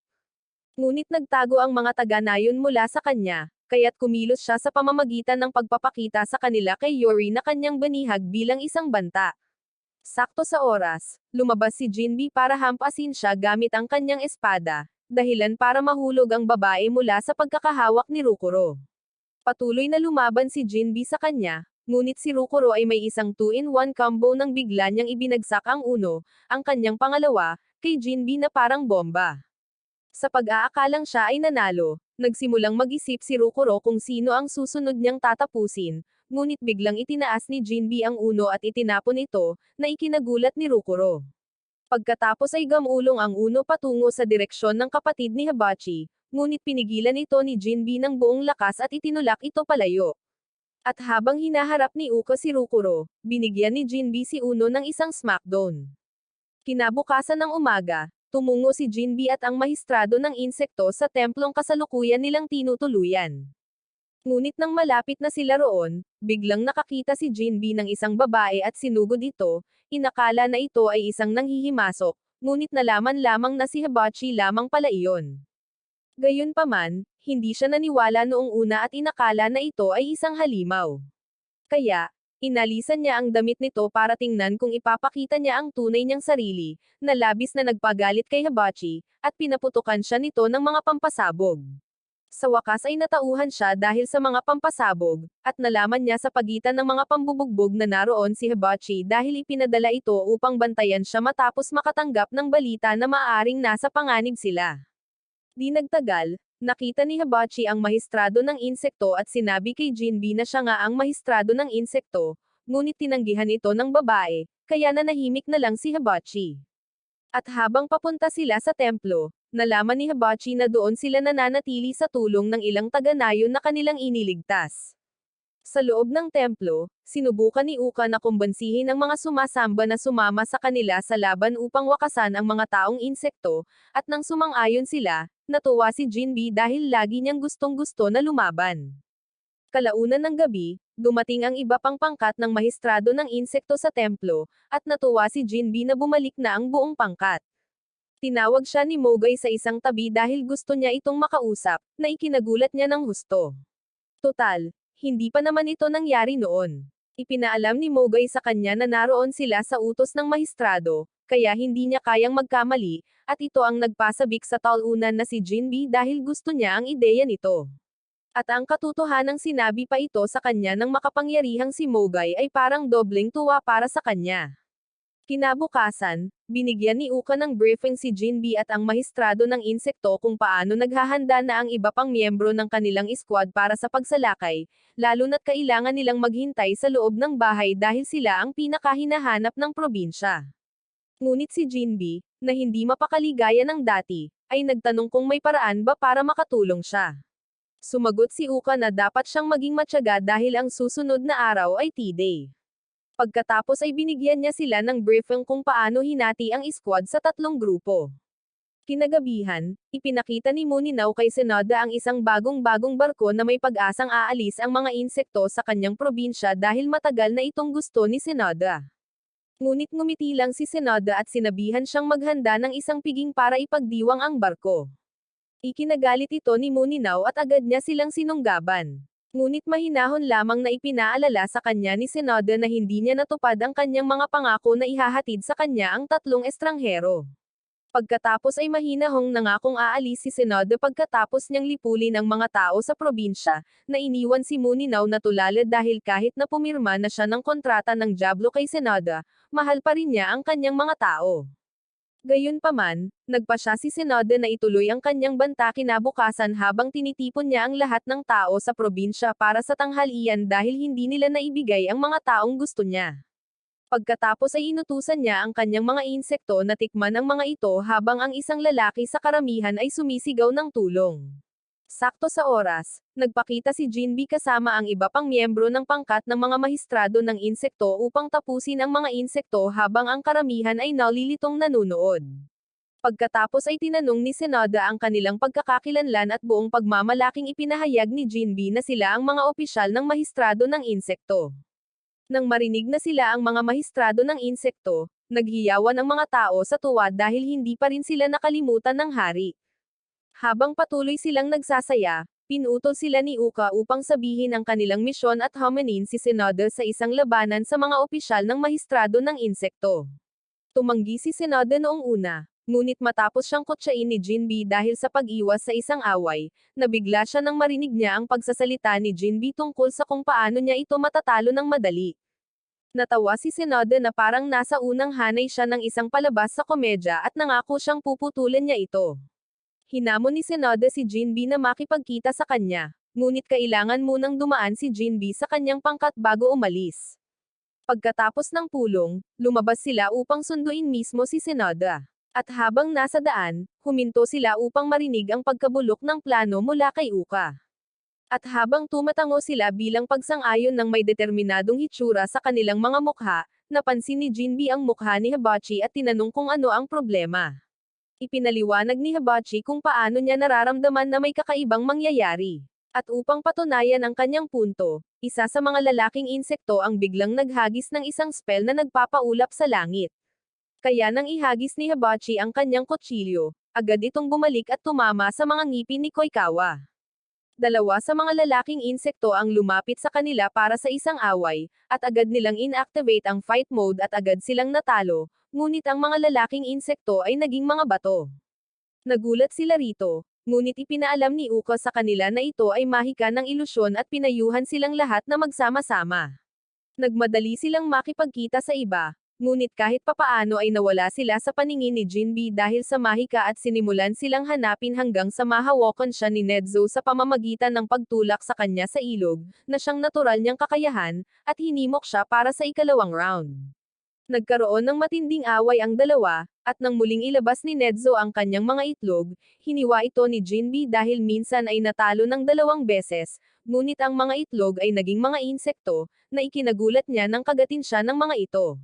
Ngunit nagtago ang mga taga-nayon mula sa kanya, kaya't kumilos siya sa pamamagitan ng pagpapakita sa kanila kay Yuri na kanyang banihag bilang isang banta. Sakto sa oras, lumabas si Jinbe para hampasin siya gamit ang kanyang espada, dahilan para mahulog ang babae mula sa pagkakahawak ni Rukuro. Patuloy na lumaban si Jinbe sa kanya, ngunit si Rukuro ay may isang 2-in-1 combo nang bigla niyang ibinagsak ang uno, ang kanyang pangalawa, kay Jinbe na parang bomba. Sa pag-aakalang siya ay nanalo, nagsimulang mag-isip si Rukuro kung sino ang susunod niyang tatapusin, ngunit biglang itinaas ni Jinbe ang uno at itinapon ito, na ikinagulat ni Rukuro. Pagkatapos ay gamulong ang uno patungo sa direksyon ng kapatid ni Hibachi, ngunit pinigilan ito ni Jinbe ng buong lakas at itinulak ito palayo. At habang hinaharap ni Uka si Rukuro, binigyan ni Jinbe si Uno ng isang smackdown. Kinabukasan ng umaga, tumungo si Jinbe at ang mahistrado ng insekto sa templong kasalukuyan nilang tinutuluyan. Ngunit nang malapit na sila roon, biglang nakakita si Jinbi ng isang babae at sinugod ito, inakala na ito ay isang nanghihimasok, ngunit nalaman lamang na si Hibachi lamang pala iyon. Gayunpaman, hindi siya naniwala noong una at inakala na ito ay isang halimaw. Kaya, inalisan niya ang damit nito para tingnan kung ipapakita niya ang tunay niyang sarili, na labis na nagpagalit kay Hibachi, at pinaputukan siya nito ng mga pampasabog. Sa wakas ay natauhan siya dahil sa mga pampasabog, at nalaman niya sa pagitan ng mga pambubugbog na naroon si Hibachi dahil ipinadala ito upang bantayan siya matapos makatanggap ng balita na maaaring nasa panganib sila. Di nagtagal, nakita ni Hibachi ang mahistrado ng insekto at sinabi kay Jinbi na siya nga ang mahistrado ng insekto, ngunit tinanggihan ito ng babae, kaya nanahimik na lang si Hibachi. At habang papunta sila sa templo, nalaman ni Hibachi na doon sila nananatili sa tulong ng ilang taga-nayon na kanilang iniligtas. Sa loob ng templo, sinubukan ni Uka na kumbansihin ang mga sumasamba na sumama sa kanila sa laban upang wakasan ang mga taong insekto, at nang sumang-ayon sila, natuwa si Jinbi dahil lagi niyang gustong-gusto na lumaban. Kalaunan ng gabi, dumating ang iba pang pangkat ng mahistrado ng insekto sa templo, at natuwa si Jinbi na bumalik na ang buong pangkat. Tinawag siya ni Mogay sa isang tabi dahil gusto niya itong makausap, na ikinagulat niya ng husto. Total, hindi pa naman ito nangyari noon. Ipinaalam ni Mogay sa kanya na naroon sila sa utos ng mahistrado, kaya hindi niya kayang magkamali, at ito ang nagpasabik sa talunan na si Jinbi dahil gusto niya ang ideya nito. At ang katotohanang sinabi pa ito sa kanya ng makapangyarihang si Mogay ay parang dobleng tuwa para sa kanya. Kinabukasan, binigyan ni Uka ng briefing si Jinbi at ang mahistrado ng insekto kung paano naghahanda na ang iba pang miyembro ng kanilang squad para sa pagsalakay, lalo na't kailangan nilang maghintay sa loob ng bahay dahil sila ang pinakahinahanap ng probinsya. Ngunit si Jinbi, na hindi mapakaligaya ng dati, ay nagtanong kung may paraan ba para makatulong siya. Sumagot si Uka na dapat siyang maging matyaga dahil ang susunod na araw ay T-Day. Pagkatapos ay binigyan niya sila ng briefing kung paano hinati ang squad sa 3 grupo. Kinagabihan, ipinakita ni Muninaw kay Senoda ang isang bagong-bagong barko na may pag-asang aalis ang mga insekto sa kanyang probinsya dahil matagal na itong gusto ni Senoda. Ngunit ngumiti lang si Senoda at sinabihan siyang maghanda ng isang piging para ipagdiwang ang barko. Ikinagalit ito ni Muninaw at agad niya silang sinunggaban. Ngunit mahinahon lamang na ipinaalala sa kanya ni Senoda na hindi niya natupad ang kanyang mga pangako na ihahatid sa kanya ang 3 estranghero. Pagkatapos ay mahinahong nangakong aalis si Senoda pagkatapos niyang lipulin ang mga tao sa probinsya, na iniwan si Muninaw na tulala dahil kahit na pumirma na siya ng kontrata ng Diablo kay Senoda, mahal pa rin niya ang kanyang mga tao. Gayunpaman, nagpa siya si Senoda na ituloy ang kanyang banta kinabukasan habang tinitipon niya ang lahat ng tao sa probinsya para sa tanghalian dahil hindi nila naibigay ang mga taong gusto niya. Pagkatapos ay inutusan niya ang kanyang mga insekto na tikman ang mga ito habang ang isang lalaki sa karamihan ay sumisigaw ng tulong. Sakto sa oras, nagpakita si Jinbi kasama ang iba pang miyembro ng pangkat ng mga mahistrado ng insekto upang tapusin ang mga insekto habang ang karamihan ay nalilitong nanunood. Pagkatapos ay tinanong ni Senoda ang kanilang pagkakakilanlan at buong pagmamalaking ipinahayag ni Jinbi na sila ang mga opisyal ng mahistrado ng insekto. Nang marinig na sila ang mga mahistrado ng insekto, naghiyawan ang mga tao sa tuwa dahil hindi pa rin sila nakalimutan ng hari. Habang patuloy silang nagsasaya, pinutol sila ni Uka upang sabihin ang kanilang misyon at huminin si Senoda sa isang labanan sa mga opisyal ng mahistrado ng insekto. Tumanggi si Senoda noong una, ngunit matapos siyang kutsain ni Jinbi dahil sa pag-iwas sa isang away, nabigla siya nang marinig niya ang pagsasalita ni Jinbi tungkol sa kung paano niya ito matatalo ng madali. Natawa si Senoda na parang nasa unang hanay siya ng isang palabas sa komedya at nangako siyang puputulan niya ito. Hinamon ni Senoda si Jinbi na makipagkita sa kanya, ngunit kailangan munang dumaan si Jinbi sa kanyang pangkat bago umalis. Pagkatapos ng pulong, lumabas sila upang sunduin mismo si Senoda. At habang nasa daan, huminto sila upang marinig ang pagkabulok ng plano mula kay Uka. At habang tumatango sila bilang pagsang-ayon ng may determinadong hitsura sa kanilang mga mukha, napansin ni Jinbi ang mukha ni Hibachi at tinanong kung ano ang problema. Ipinaliwanag ni Hibachi kung paano niya nararamdaman na may kakaibang mangyayari. At upang patunayan ang kanyang punto, isa sa mga lalaking insekto ang biglang naghagis ng isang spell na nagpapaulap sa langit. Kaya nang ihagis ni Hibachi ang kanyang kutsilyo, agad itong bumalik at tumama sa mga ngipin ni Koikawa. Dalawa sa mga lalaking insekto ang lumapit sa kanila para sa isang away, at agad nilang inactivate ang fight mode at agad silang natalo, ngunit ang mga lalaking insekto ay naging mga bato. Nagulat sila rito, ngunit ipinaalam ni Uko sa kanila na ito ay mahika ng ilusyon at pinayuhan silang lahat na magsama-sama. Nagmadali silang makipagkita sa iba, ngunit kahit papaano ay nawala sila sa paningin ni Jinbe dahil sa mahika at sinimulan silang hanapin hanggang sa mahawakan siya ni Nedzo sa pamamagitan ng pagtulak sa kanya sa ilog, na siyang natural niyang kakayahan, at hinimok siya para sa ikalawang round. Nagkaroon ng matinding away ang dalawa, at nang muling ilabas ni Nedzo ang kanyang mga itlog, hiniwa ito ni Jinbe dahil minsan ay natalo ng 2 beses, ngunit ang mga itlog ay naging mga insekto, na ikinagulat niya nang kagatin siya ng mga ito.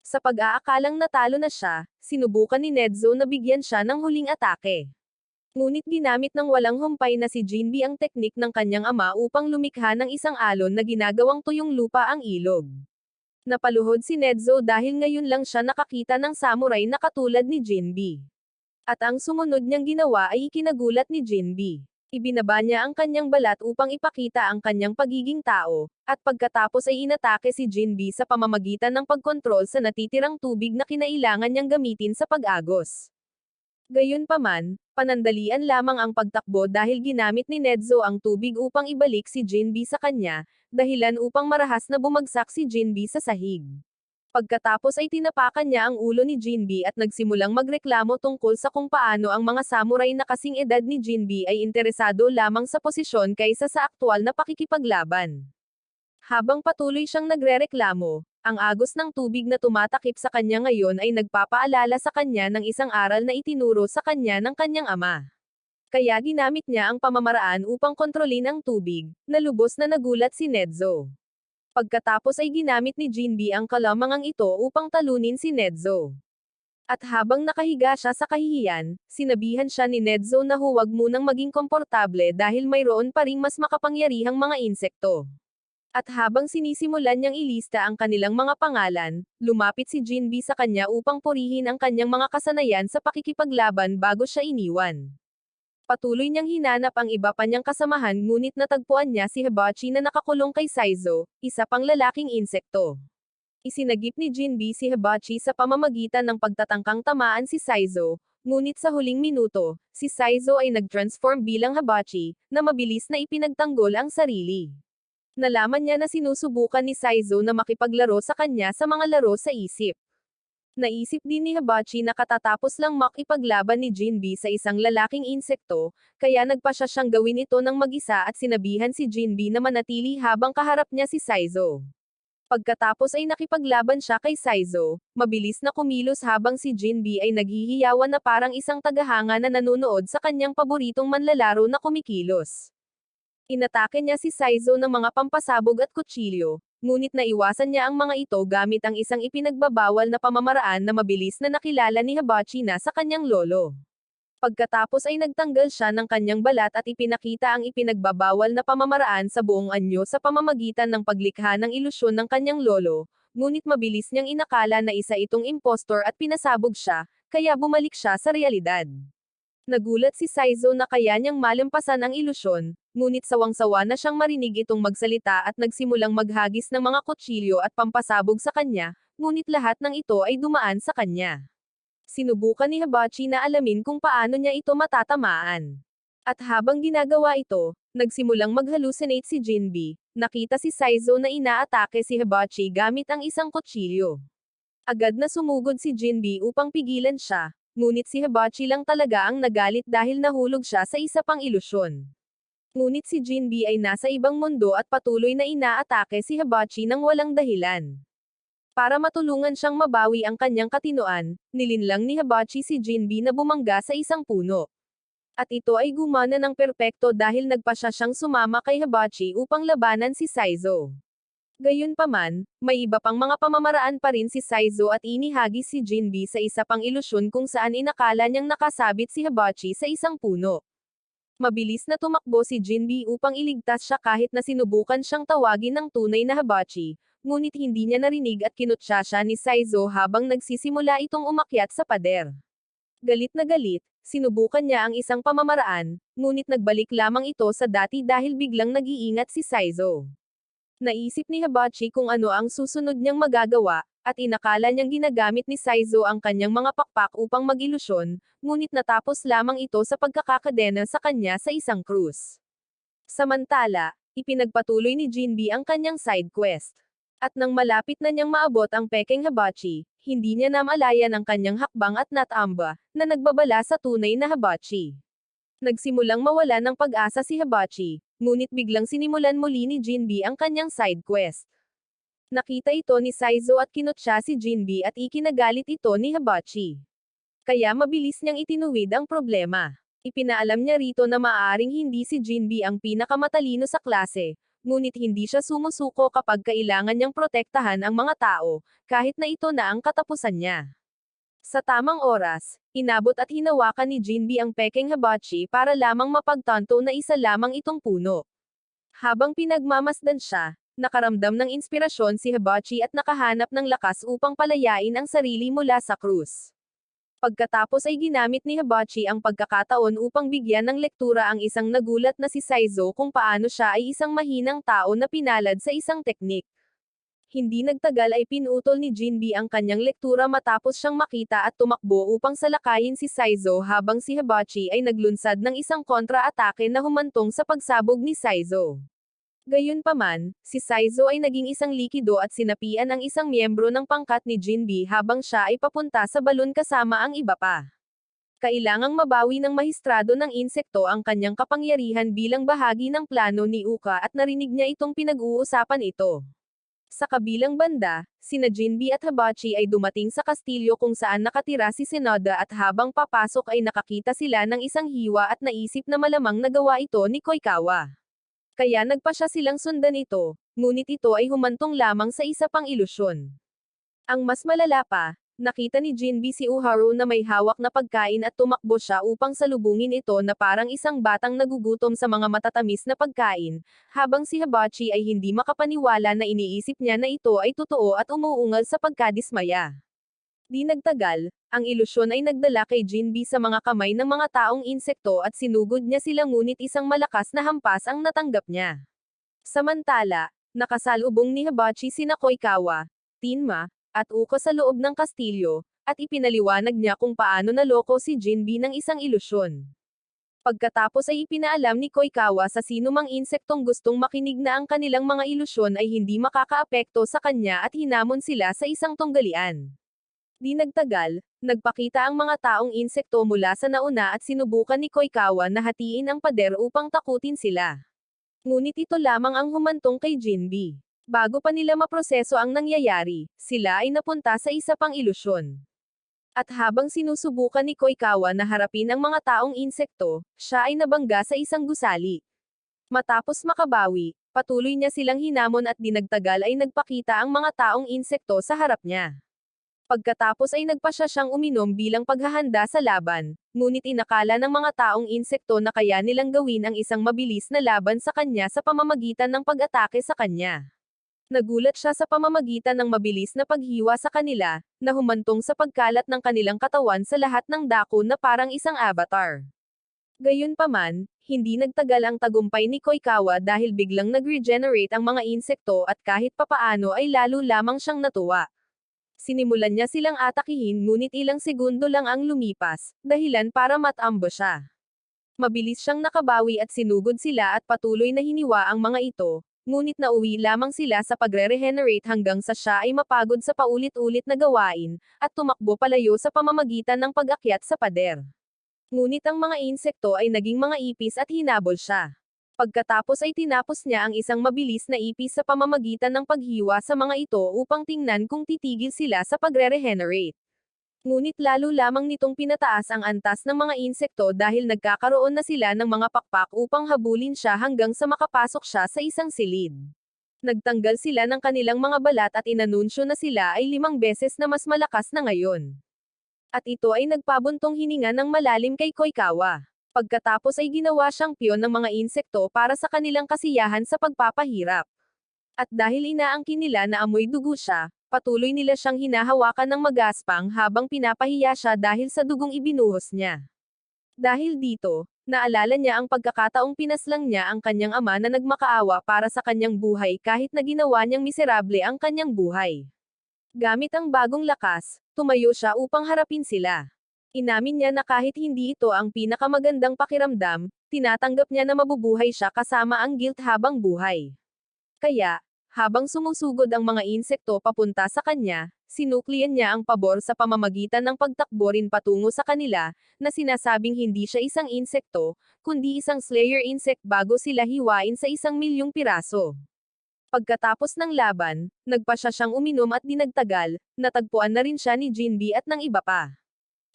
Sa pag-aakalang natalo na siya, sinubukan ni Nedzo na bigyan siya ng huling atake. Ngunit ginamit ng walang humpay na si Jinbe ang teknik ng kanyang ama upang lumikha ng isang alon na ginagawang tuyong lupa ang ilog. Napaluhod si Nedzo dahil ngayon lang siya nakakita ng samurai na katulad ni Jinbe. At ang sumunod niyang ginawa ay ikinagulat ni Jinbe. Ibinaba niya ang kanyang balat upang ipakita ang kanyang pagiging tao, at pagkatapos ay inatake si Jinbe sa pamamagitan ng pagkontrol sa natitirang tubig na kinailangan niyang gamitin sa pag-agos. Gayunpaman, panandalian lamang ang pagtakbo dahil ginamit ni Nedzo ang tubig upang ibalik si Jinbe sa kanya, dahilan upang marahas na bumagsak si Jinbe sa sahig. Pagkatapos ay tinapakan niya ang ulo ni Jinbe at nagsimulang magreklamo tungkol sa kung paano ang mga samurai na kasing edad ni Jinbe ay interesado lamang sa posisyon kaysa sa aktwal na pakikipaglaban. Habang patuloy siyang nagrereklamo, ang agos ng tubig na tumatakip sa kanya ngayon ay nagpapaalala sa kanya ng isang aral na itinuro sa kanya ng kanyang ama. Kaya ginamit niya ang pamamaraan upang kontrolin ang tubig, na lubos na nagulat si Nedzo. Pagkatapos ay ginamit ni Jinbe ang kalamangang ito upang talunin si Nedzo. At habang nakahiga siya sa kahihiyan, sinabihan siya ni Nedzo na huwag munang maging komportable dahil mayroon pa ring mas makapangyarihang mga insekto. At habang sinisimulan niyang ilista ang kanilang mga pangalan, lumapit si Jinbe sa kanya upang purihin ang kanyang mga kasanayan sa pakikipaglaban bago siya iniwan. Patuloy niyang hinanap ang iba pa niyang kasamahan ngunit natagpuan niya si Hibachi na nakakulong kay Saizo, isa pang lalaking insekto. Isinagip ni Jinbe si Hibachi sa pamamagitan ng pagtatangkang tamaan si Saizo, ngunit sa huling minuto, si Saizo ay nag-transform bilang Hibachi, na mabilis na ipinagtanggol ang sarili. Nalaman niya na sinusubukan ni Saizo na makipaglaro sa kanya sa mga laro sa isip. Naisip din ni Hibachi na katatapos lang makipaglaban ni Jinbe sa isang lalaking insekto, kaya nagpasya siyang gawin ito ng mag-isa at sinabihan si Jinbe na manatili habang kaharap niya si Saizo. Pagkatapos ay nakipaglaban siya kay Saizo, mabilis na kumilos habang si Jinbe ay naghihiyawan na parang isang tagahanga na nanonood sa kanyang paboritong manlalaro na kumikilos. Inatake niya si Saizo ng mga pampasabog at kutsilyo, ngunit naiwasan niya ang mga ito gamit ang isang ipinagbabawal na pamamaraan na mabilis na nakilala ni Hibachi na sa kanyang lolo. Pagkatapos ay nagtanggal siya ng kanyang balat at ipinakita ang ipinagbabawal na pamamaraan sa buong anyo sa pamamagitan ng paglikha ng ilusyon ng kanyang lolo, ngunit mabilis niyang inakala na isa itong impostor at pinasabog siya, kaya bumalik siya sa realidad. Nagulat si Saizo na kaya niyang malampasan ang ilusyon, ngunit sawang-sawa na siyang marinig itong magsalita at nagsimulang maghagis ng mga kutsilyo at pampasabog sa kanya, ngunit lahat ng ito ay dumaan sa kanya. Sinubukan ni Hibachi na alamin kung paano niya ito matatamaan. At habang ginagawa ito, nagsimulang mag-hallucinate si Jinbe, nakita si Saizo na inaatake si Hibachi gamit ang isang kutsilyo. Agad na sumugod si Jinbe upang pigilan siya, ngunit si Hibachi lang talaga ang nagalit dahil nahulog siya sa isa pang ilusyon. Ngunit si Jinbe ay nasa ibang mundo at patuloy na inaatake si Hibachi nang walang dahilan. Para matulungan siyang mabawi ang kanyang katinoan, nilinlang ni Hibachi si Jinbe na bumangga sa isang puno. At ito ay gumana ng perpekto dahil nagpasya siyang sumama kay Hibachi upang labanan si Saizo. Gayunpaman, may iba pang mga pamamaraan pa rin si Saizo at inihagis si Jinbe sa isa pang ilusyon kung saan inakala niyang nakasabit si Hibachi sa isang puno. Mabilis na tumakbo si Jinbi upang iligtas siya kahit na sinubukan siyang tawagin ng tunay na Hibachi, ngunit hindi niya narinig at kinutya siya ni Saizo habang nagsisimula itong umakyat sa pader. Galit na galit, sinubukan niya ang isang pamamaraan, ngunit nagbalik lamang ito sa dati dahil biglang nag-iingat si Saizo. Naisip ni Hibachi kung ano ang susunod niyang magagawa, at inakala niyang ginagamit ni Saizo ang kanyang mga pakpak upang mag-ilusyon, ngunit natapos lamang ito sa pagkakakadena sa kanya sa isang krus. Samantala, ipinagpatuloy ni Jinbi ang kanyang side quest. At nang malapit na niyang maabot ang pekeng Hibachi, hindi niya namalayan ang kanyang hakbang at natamba, na nagbabala sa tunay na Hibachi. Nagsimulang mawala ng pag-asa si Hibachi, ngunit biglang sinimulan muli ni Jinbi ang kanyang side quest. Nakita ito ni Saizo at kinutya si Jinbi at ikinagalit ito ni Hibachi. Kaya mabilis niyang itinuwid ang problema. Ipinaalam niya rito na maaaring hindi si Jinbi ang pinakamatalino sa klase, ngunit hindi siya sumusuko kapag kailangan niyang protektahan ang mga tao, kahit na ito na ang katapusan niya. Sa tamang oras, inabot at hinawakan ni Jinbi ang pekeng Hibachi para lamang mapagtanto na isa lamang itong puno. Habang pinagmamasdan siya, nakaramdam ng inspirasyon si Hibachi at nakahanap ng lakas upang palayain ang sarili mula sa krus. Pagkatapos ay ginamit ni Hibachi ang pagkakataon upang bigyan ng lektura ang isang nagulat na si Saizo kung paano siya ay isang mahinang tao na pinalad sa isang teknik. Hindi nagtagal ay pinutol ni Jinbi ang kanyang lektura matapos siyang makita at tumakbo upang salakayin si Saizo habang si Hibachi ay naglunsad ng isang kontra-atake na humantong sa pagsabog ni Saizo. Gayunpaman, si Saizo ay naging isang likido at sinapian ang isang miyembro ng pangkat ni Jinbi habang siya ay papunta sa balon kasama ang iba pa. Kailangang mabawi ng mahistrado ng insekto ang kanyang kapangyarihan bilang bahagi ng plano ni Uka at narinig niya itong pinag-uusapan ito. Sa kabilang banda, sina Jinbi at Hibachi ay dumating sa kastilyo kung saan nakatira si Sonoda at habang papasok ay nakakita sila ng isang hiwa at naisip na malamang nagawa ito ni Koikawa. Kaya nagpasya silang sundan ito, ngunit ito ay humantong lamang sa isa pang ilusyon. Ang mas malala pa, nakita ni Jinbi si Uharu na may hawak na pagkain at tumakbo siya upang salubungin ito na parang isang batang nagugutom sa mga matatamis na pagkain, habang si Hibachi ay hindi makapaniwala na iniisip niya na ito ay totoo at umuungal sa pagkadismaya. Di nagtagal, ang ilusyon ay nagdala kay Jinbi sa mga kamay ng mga taong insekto at sinugod niya sila ngunit isang malakas na hampas ang natanggap niya. Samantala, nakasalubong ni Hibachi sina Koikawa, Tenma, at Uka sa loob ng kastilyo, at ipinaliwanag niya kung paano naloko si Jinbi ng isang ilusyon. Pagkatapos ay ipinaalam ni Koikawa sa sinumang insektong gustong makinig na ang kanilang mga ilusyon ay hindi makakaapekto sa kanya at hinamon sila sa isang tunggalian. Di nagtagal, nagpakita ang mga taong insekto mula sa nauna at sinubukan ni Koikawa na hatiin ang pader upang takutin sila. Ngunit ito lamang ang humantong kay Jinbi. Bago pa nila maproseso ang nangyayari, sila ay napunta sa isa pang ilusyon. At habang sinusubukan ni Koikawa na harapin ang mga taong insekto, siya ay nabangga sa isang gusali. Matapos makabawi, patuloy niya silang hinamon at di nagtagal ay nagpakita ang mga taong insekto sa harap niya. Pagkatapos ay nagpasya siyang uminom bilang paghahanda sa laban, ngunit inakala ng mga taong insekto na kaya nilang gawin ang isang mabilis na laban sa kanya sa pamamagitan ng pag-atake sa kanya. Nagulat siya sa pamamagitan ng mabilis na paghiwa sa kanila, na humantong sa pagkalat ng kanilang katawan sa lahat ng dako na parang isang avatar. Gayunpaman, hindi nagtagal ang tagumpay ni Koikawa dahil biglang nag-regenerate ang mga insekto at kahit papaano ay lalo lamang siyang natuwa. Sinimulan niya silang atakihin ngunit ilang segundo lang ang lumipas, dahilan para matambo siya. Mabilis siyang nakabawi at sinugod sila at patuloy na hiniwa ang mga ito, ngunit nauwi lamang sila sa pagre-regenerate hanggang sa siya ay mapagod sa paulit-ulit na gawain, at tumakbo palayo sa pamamagitan ng pag-akyat sa pader. Ngunit ang mga insekto ay naging mga ipis at hinabol siya. Pagkatapos ay tinapos niya ang isang mabilis na ipis sa pamamagitan ng paghiwa sa mga ito upang tingnan kung titigil sila sa pagre-regenerate. Ngunit lalo lamang nitong pinataas ang antas ng mga insekto dahil nagkakaroon na sila ng mga pakpak upang habulin siya hanggang sa makapasok siya sa isang silid. Nagtanggal sila ng kanilang mga balat at inanunsyo na sila ay 5 beses na mas malakas na ngayon. At ito ay nagpabuntong hininga ng malalim kay Koikawa. Pagkatapos ay ginawa siyang piyon ng mga insekto para sa kanilang kasiyahan sa pagpapahirap. At dahil inaangkin nila na amoy dugo siya, patuloy nila siyang hinahawakan ng magaspang habang pinapahiya siya dahil sa dugong ibinuhos niya. Dahil dito, naalala niya ang pagkakataong pinaslang niya ang kanyang ama na nagmakaawa para sa kanyang buhay kahit na ginawa niyang miserable ang kanyang buhay. Gamit ang bagong lakas, tumayo siya upang harapin sila. Inamin niya na kahit hindi ito ang pinakamagandang pakiramdam, tinatanggap niya na mabubuhay siya kasama ang guilt habang buhay. Kaya, habang sumusugod ang mga insekto papunta sa kanya, sinuklian niya ang pabor sa pamamagitan ng pagtakbo rin patungo sa kanila, na sinasabing hindi siya isang insekto, kundi isang slayer insect bago sila hiwain sa 1,000,000 piraso. Pagkatapos ng laban, nagpa siya siyang uminom at dinagtagal, natagpuan na rin siya ni Jinbi at ng iba pa.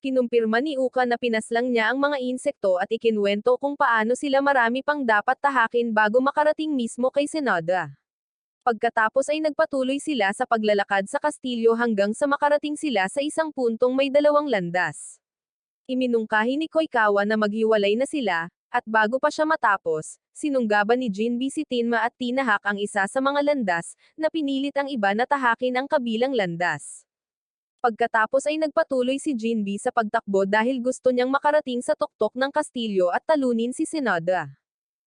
Kinumpirma ni Uka na pinaslang niya ang mga insekto at ikinwento kung paano sila marami pang dapat tahakin bago makarating mismo kay Senada. Pagkatapos ay nagpatuloy sila sa paglalakad sa kastilyo hanggang sa makarating sila sa isang puntong may 2 landas. Iminungkahi ni Koikawa na maghiwalay na sila, at bago pa siya matapos, sinunggaban ni Jinbi si Tenma at tinahak ang isa sa mga landas, na pinilit ang iba na tahakin ang kabilang landas. Pagkatapos ay nagpatuloy si Jinbi sa pagtakbo dahil gusto niyang makarating sa tuktok ng kastilyo at talunin si Senada.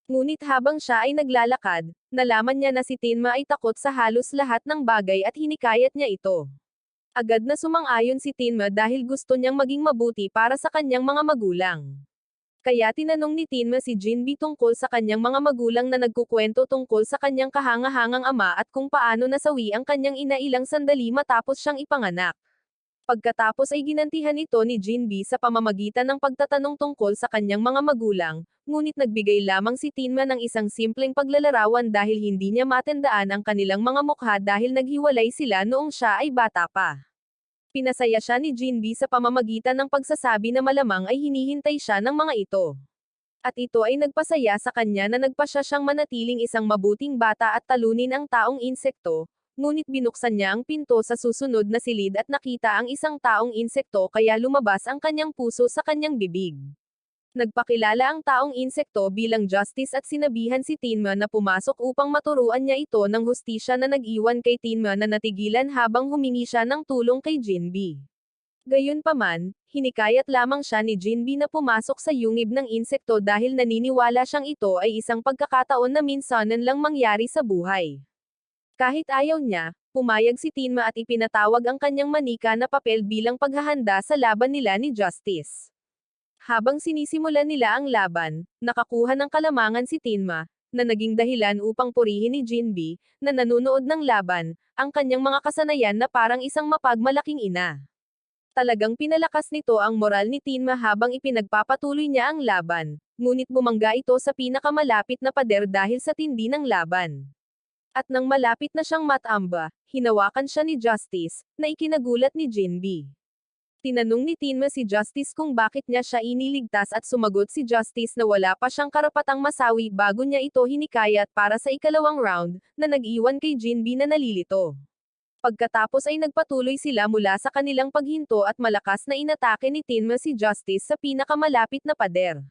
Ngunit habang siya ay naglalakad, nalaman niya na si Tenma ay takot sa halos lahat ng bagay at hinikayat niya ito. Agad na sumang-ayon si Tenma dahil gusto niyang maging mabuti para sa kanyang mga magulang. Kaya tinanong ni Tenma si Jinbi tungkol sa kanyang mga magulang na nagkukwento tungkol sa kanyang kahangahangang ama at kung paano nasawi ang kanyang ina ilang sandali matapos siyang ipanganak. Pagkatapos ay ginantihan ito ni Jinbi sa pamamagitan ng pagtatanong tungkol sa kanyang mga magulang, ngunit nagbigay lamang si Tenma ng isang simpleng paglalarawan dahil hindi niya matandaan ang kanilang mga mukha dahil naghiwalay sila noong siya ay bata pa. Pinasaya siya ni Jinbi sa pamamagitan ng pagsasabi na malamang ay hinihintay siya ng mga ito. At ito ay nagpasaya sa kanya na nagpasya siyang manatiling isang mabuting bata at talunin ang taong insekto, ngunit binuksan niya ang pinto sa susunod na silid at nakita ang isang taong insekto kaya lumabas ang kanyang puso sa kanyang bibig. Nagpakilala ang taong insekto bilang Justice at sinabihan si Tenma na pumasok upang maturuan niya ito ng hustisya na nag-iwan kay Tenma na natigilan habang humingi siya ng tulong kay Jinbi. Gayunpaman, hinikayat lamang siya ni Jinbi na pumasok sa yungib ng insekto dahil naniniwala siyang ito ay isang pagkakataon na minsanan lang mangyari sa buhay. Kahit ayaw niya, pumayag si Tenma at ipinatawag ang kanyang manika na papel bilang paghahanda sa laban nila ni Justice. Habang sinisimulan nila ang laban, nakakuha ng kalamangan si Tenma, na naging dahilan upang purihin ni Jinbi, na nanunood ng laban, ang kanyang mga kasanayan na parang isang mapagmalaking ina. Talagang pinalakas nito ang moral ni Tenma habang ipinagpapatuloy niya ang laban, ngunit bumangga ito sa pinakamalapit na pader dahil sa tindi ng laban. At nang malapit na siyang matamba, hinawakan siya ni Justice, na ikinagulat ni Jinbi. Tinanong ni Tenma si Justice kung bakit niya siya iniligtas at sumagot si Justice na wala pa siyang karapatang masawi bago niya ito hinikayat para sa ikalawang round, na nag-iwan kay Jinbi na nalilito. Pagkatapos ay nagpatuloy sila mula sa kanilang paghinto at malakas na inatake ni Tenma si Justice sa pinakamalapit na pader.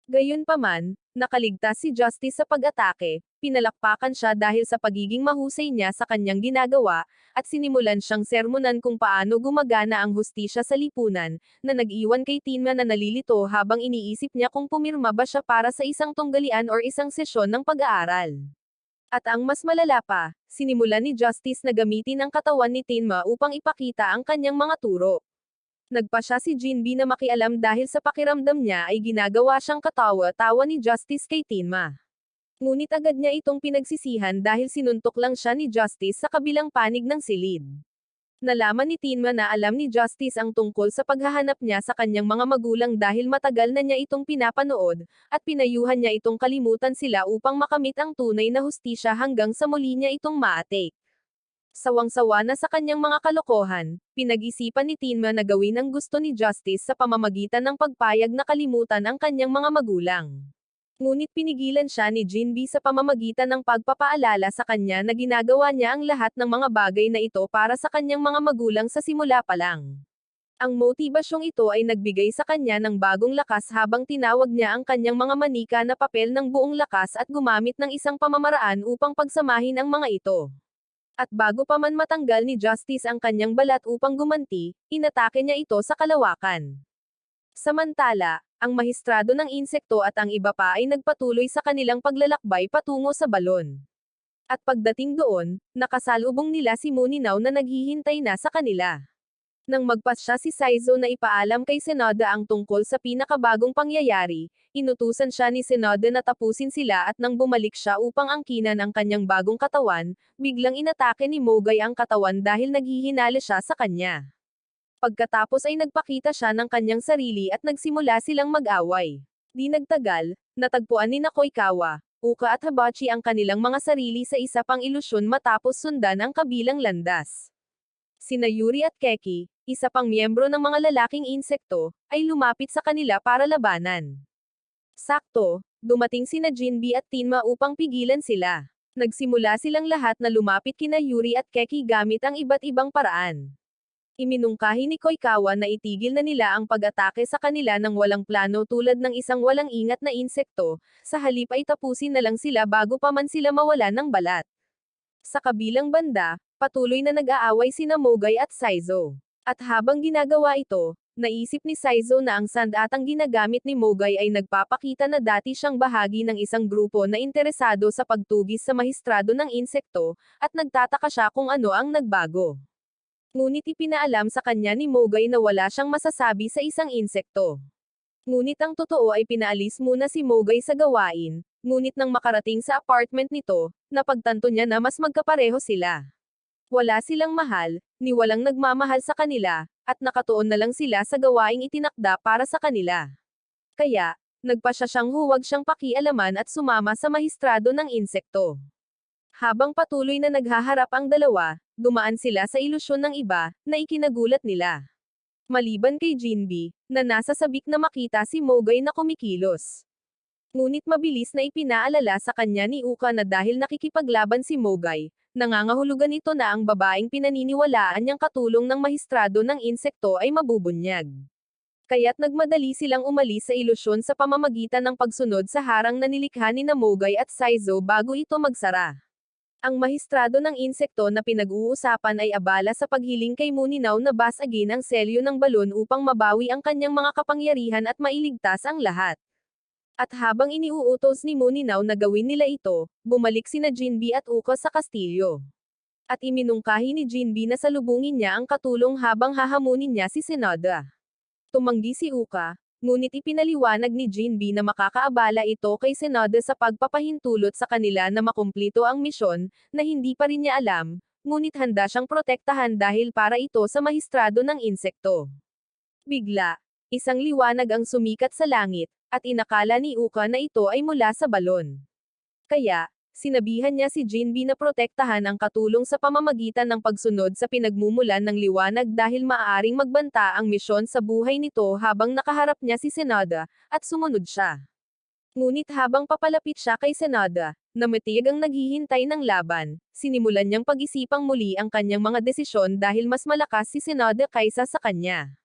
Gayunpaman, nakaligtas si Justice sa pag-atake, pinalakpakan siya dahil sa pagiging mahusay niya sa kanyang ginagawa, at sinimulan siyang sermonan kung paano gumagana ang hustisya sa lipunan, na nag-iwan kay Tenma na nalilito habang iniisip niya kung pumirma ba siya para sa isang tunggalian or isang sesyon ng pag-aaral. At ang mas malala pa, sinimulan ni Justice na gamitin ang katawan ni Tenma upang ipakita ang kanyang mga turo. Nagpa siya si Jinbi na makialam dahil sa pakiramdam niya ay ginagawa siyang katawa-tawa ni Justice kay Tenma. Ngunit agad niya itong pinagsisihan dahil sinuntok lang siya ni Justice sa kabilang panig ng silid. Nalaman ni Tenma na alam ni Justice ang tungkol sa paghahanap niya sa kanyang mga magulang dahil matagal na niya itong pinapanood, at pinayuhan niya itong kalimutan sila upang makamit ang tunay na hustisya hanggang sa muli niya itong ma-take. Sawang-sawa na sa kanyang mga kalokohan, pinag-isipan ni Tenma na gawin ang gusto ni Justice sa pamamagitan ng pagpayag na kalimutan ang kanyang mga magulang. Ngunit pinigilan siya ni Jinbi sa pamamagitan ng pagpapaalala sa kanya na ginagawa niya ang lahat ng mga bagay na ito para sa kanyang mga magulang sa simula pa lang. Ang motibasyong ito ay nagbigay sa kanya ng bagong lakas habang tinawag niya ang kanyang mga manika na papel ng buong lakas at gumamit ng isang pamamaraan upang pagsamahin ang mga ito. At bago pa man matanggal ni Justice ang kanyang balat upang gumanti, inatake niya ito sa kalawakan. Samantala, ang mahistrado ng insekto at ang iba pa ay nagpatuloy sa kanilang paglalakbay patungo sa balon. At pagdating doon, nakasalubong nila si Muninaw na naghihintay na sa kanila. Nang magpasya si Saizo na ipaalam kay Senoda ang tungkol sa pinakabagong pangyayari, inutusan siya ni Senoda na tapusin sila at nang bumalik siya upang angkinan ang kanyang bagong katawan, biglang inatake ni Mogay ang katawan dahil naghihinala siya sa kanya. Pagkatapos ay nagpakita siya ng kanyang sarili at nagsimula silang mag-away. Di nagtagal, natagpuan ni Koikawa, Uka at Hibachi ang kanilang mga sarili sa isa pang ilusyon matapos sundan ang kabilang landas. Sina Yuri at Keki, isa pang miyembro ng mga lalaking insekto, ay lumapit sa kanila para labanan. Sakto, dumating sina Jinbi at Tenma upang pigilan sila. Nagsimula silang lahat na lumapit kina Yuri at Keki gamit ang iba't ibang paraan. Iminungkahi ni Koikawa na itigil na nila ang pag-atake sa kanila ng walang plano tulad ng isang walang ingat na insekto, sa halip ay tapusin na lang sila bago pa man sila mawala ng balat. Sa kabilang banda, patuloy na nag-aaway sina Mogay at Saizo. At habang ginagawa ito, naisip ni Saizo na ang sandatang ginagamit ni Mogay ay nagpapakita na dati siyang bahagi ng isang grupo na interesado sa pagtugis sa mahistrado ng insekto, at nagtataka siya kung ano ang nagbago. Ngunit ipinaalam sa kanya ni Mogay na wala siyang masasabi sa isang insekto. Ngunit ang totoo ay pinaalis muna si Mogay sa gawain, ngunit nang makarating sa apartment nito, napagtanto niya na mas magkapareho sila. Wala silang mahal, ni walang nagmamahal sa kanila, at nakatuon na lang sila sa gawaing itinakda para sa kanila. Kaya, nagpasya siyang huwag siyang pakialaman at sumama sa mahistrado ng insekto. Habang patuloy na naghaharap ang dalawa, dumaan sila sa ilusyon ng iba, na ikinagulat nila. Maliban kay Jinbi, na nasa sabik na makita si Mogay na kumikilos. Ngunit mabilis na ipinaalala sa kanya ni Uka na dahil nakikipaglaban si Mogay, nangangahulugan ito na ang babaeng pinaniniwalaan niyang katulong ng mahistrado ng insekto ay mabubunyag. Kaya't nagmadali silang umalis sa ilusyon sa pamamagitan ng pagsunod sa harang na nilikha ni Mogay at Saizo bago ito magsara. Ang mahistrado ng insekto na pinag-uusapan ay abala sa paghiling kay Muninaw na basagin ang selyo ng balon upang mabawi ang kanyang mga kapangyarihan at mailigtas ang lahat. At habang iniuutos ni Muninaw na gawin nila ito, bumalik sina Jinbi at Uka sa kastilyo. At iminungkahi ni Jinbi na salubungin niya ang katulong habang hahamunin niya si Senoda. Tumanggi si Uka, ngunit ipinaliwanag ni Jinbi na makakaabala ito kay Senoda sa pagpapahintulot sa kanila na makumplito ang misyon, na hindi pa rin niya alam, ngunit handa siyang protektahan dahil para ito sa mahistrado ng insekto. Bigla, isang liwanag ang sumikat sa langit, at inakala ni Uka na ito ay mula sa balon. Kaya, sinabihan niya si Jinbi na protektahan ang katulong sa pamamagitan ng pagsunod sa pinagmumulan ng liwanag dahil maaaring magbanta ang misyon sa buhay nito habang nakaharap niya si Senoda, at sumunod siya. Ngunit habang papalapit siya kay Senoda, na matiyagang naghihintay ng laban, sinimulan niyang pag-isipang muli ang kanyang mga desisyon dahil mas malakas si Senoda kaysa sa kanya.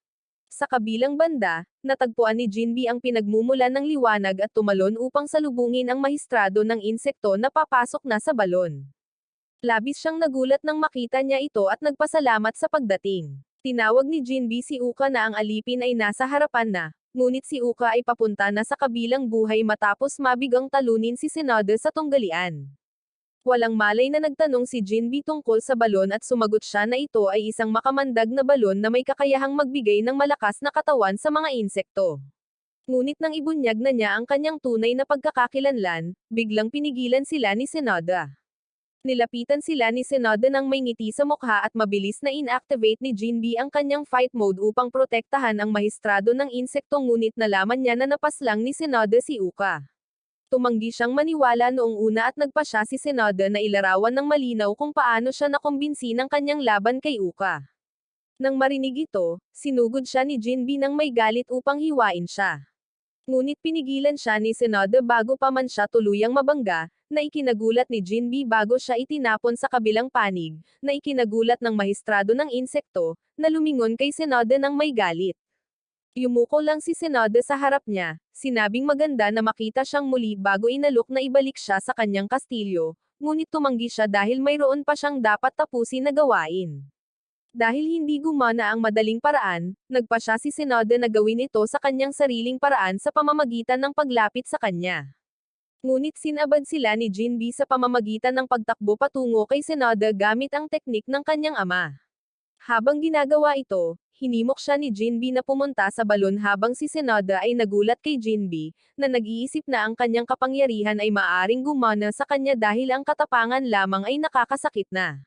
Sa kabilang banda, natagpuan ni Jinbi ang pinagmumulan ng liwanag at tumalon upang salubungin ang mahistrado ng insekto na papasok na sa balon. Labis siyang nagulat nang makita niya ito at nagpasalamat sa pagdating. Tinawag ni Jinbi si Uka na ang alipin ay nasa harapan na, ngunit si Uka ay papunta na sa kabilang buhay matapos mabigang talunin si Senoda sa tunggalian. Walang malay na nagtanong si Jinbi tungkol sa balon at sumagot siya na ito ay isang makamandag na balon na may kakayahang magbigay ng malakas na katawan sa mga insekto. Ngunit nang ibunyag na niya ang kanyang tunay na pagkakakilanlan, biglang pinigilan sila ni Senoda. Nilapitan sila ni Senoda nang may ngiti sa mukha at mabilis na inactivate ni Jinbi ang kanyang fight mode upang protektahan ang mahistrado ng insekto ngunit nalaman niya na napaslang ni Senoda si Uka. Tumanggi siyang maniwala noong una at nagpasya si Senoda na ilarawan ng malinaw kung paano siya nakumbinsi ng kanyang laban kay Uka. Nang marinig ito, sinugod siya ni Jinbi nang may galit upang hiwain siya. Ngunit pinigilan siya ni Senado bago pa man siya tuluyang mabangga, na ikinagulat ni Jinbi bago siya itinapon sa kabilang panig, na ikinagulat ng mahistrado ng insekto, na lumingon kay Senado ng may galit. Yumuko lang si Senado sa harap niya, sinabing maganda na makita siyang muli bago inalok na ibalik siya sa kanyang kastilyo, ngunit tumanggi siya dahil mayroon pa siyang dapat tapusin na gawain. Dahil hindi gumana ang madaling paraan, nagpa siya si Senado na gawin ito sa kanyang sariling paraan sa pamamagitan ng paglapit sa kanya. Ngunit sinabad sila ni Jinbi sa pamamagitan ng pagtakbo patungo kay Senado gamit ang teknik ng kanyang ama. Habang ginagawa ito, hinimok siya ni Jinbi na pumunta sa balon habang si Senado ay nagulat kay Jinbi, na nag-iisip na ang kanyang kapangyarihan ay maaring gumana sa kanya dahil ang katapangan lamang ay nakakasakit na.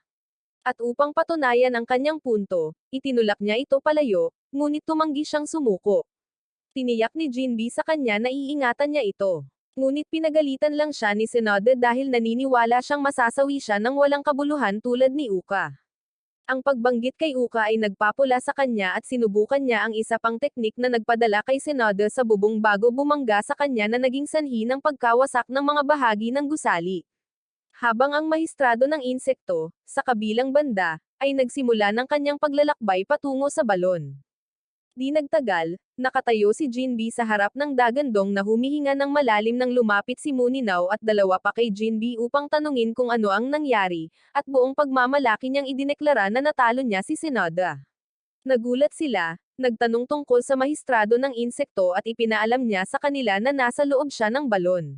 At upang patunayan ang kanyang punto, itinulak niya ito palayo, ngunit tumanggi siyang sumuko. Tiniyak ni Jinbi sa kanya na iingatan niya ito. Ngunit pinagalitan lang siya ni Senado dahil naniniwala siyang masasawi siya ng walang kabuluhan tulad ni Uka. Ang pagbanggit kay Uka ay nagpapula sa kanya at sinubukan niya ang isa pang teknik na nagpadala kay Senado sa bubong bago bumangga sa kanya na naging sanhi ng pagkawasak ng mga bahagi ng gusali. Habang ang mahistrado ng insekto, sa kabilang banda, ay nagsimula ng kanyang paglalakbay patungo sa balon. Di nagtagal, nakatayo si Jinbi sa harap ng dagandong na humihinga ng malalim nang lumapit si Muninaw at dalawa pa kay Jinbi upang tanungin kung ano ang nangyari, at buong pagmamalaki niyang idineklara na natalo niya si Senada. Nagulat sila, nagtanong tungkol sa mahistrado ng insekto at ipinaalam niya sa kanila na nasa loob siya ng balon.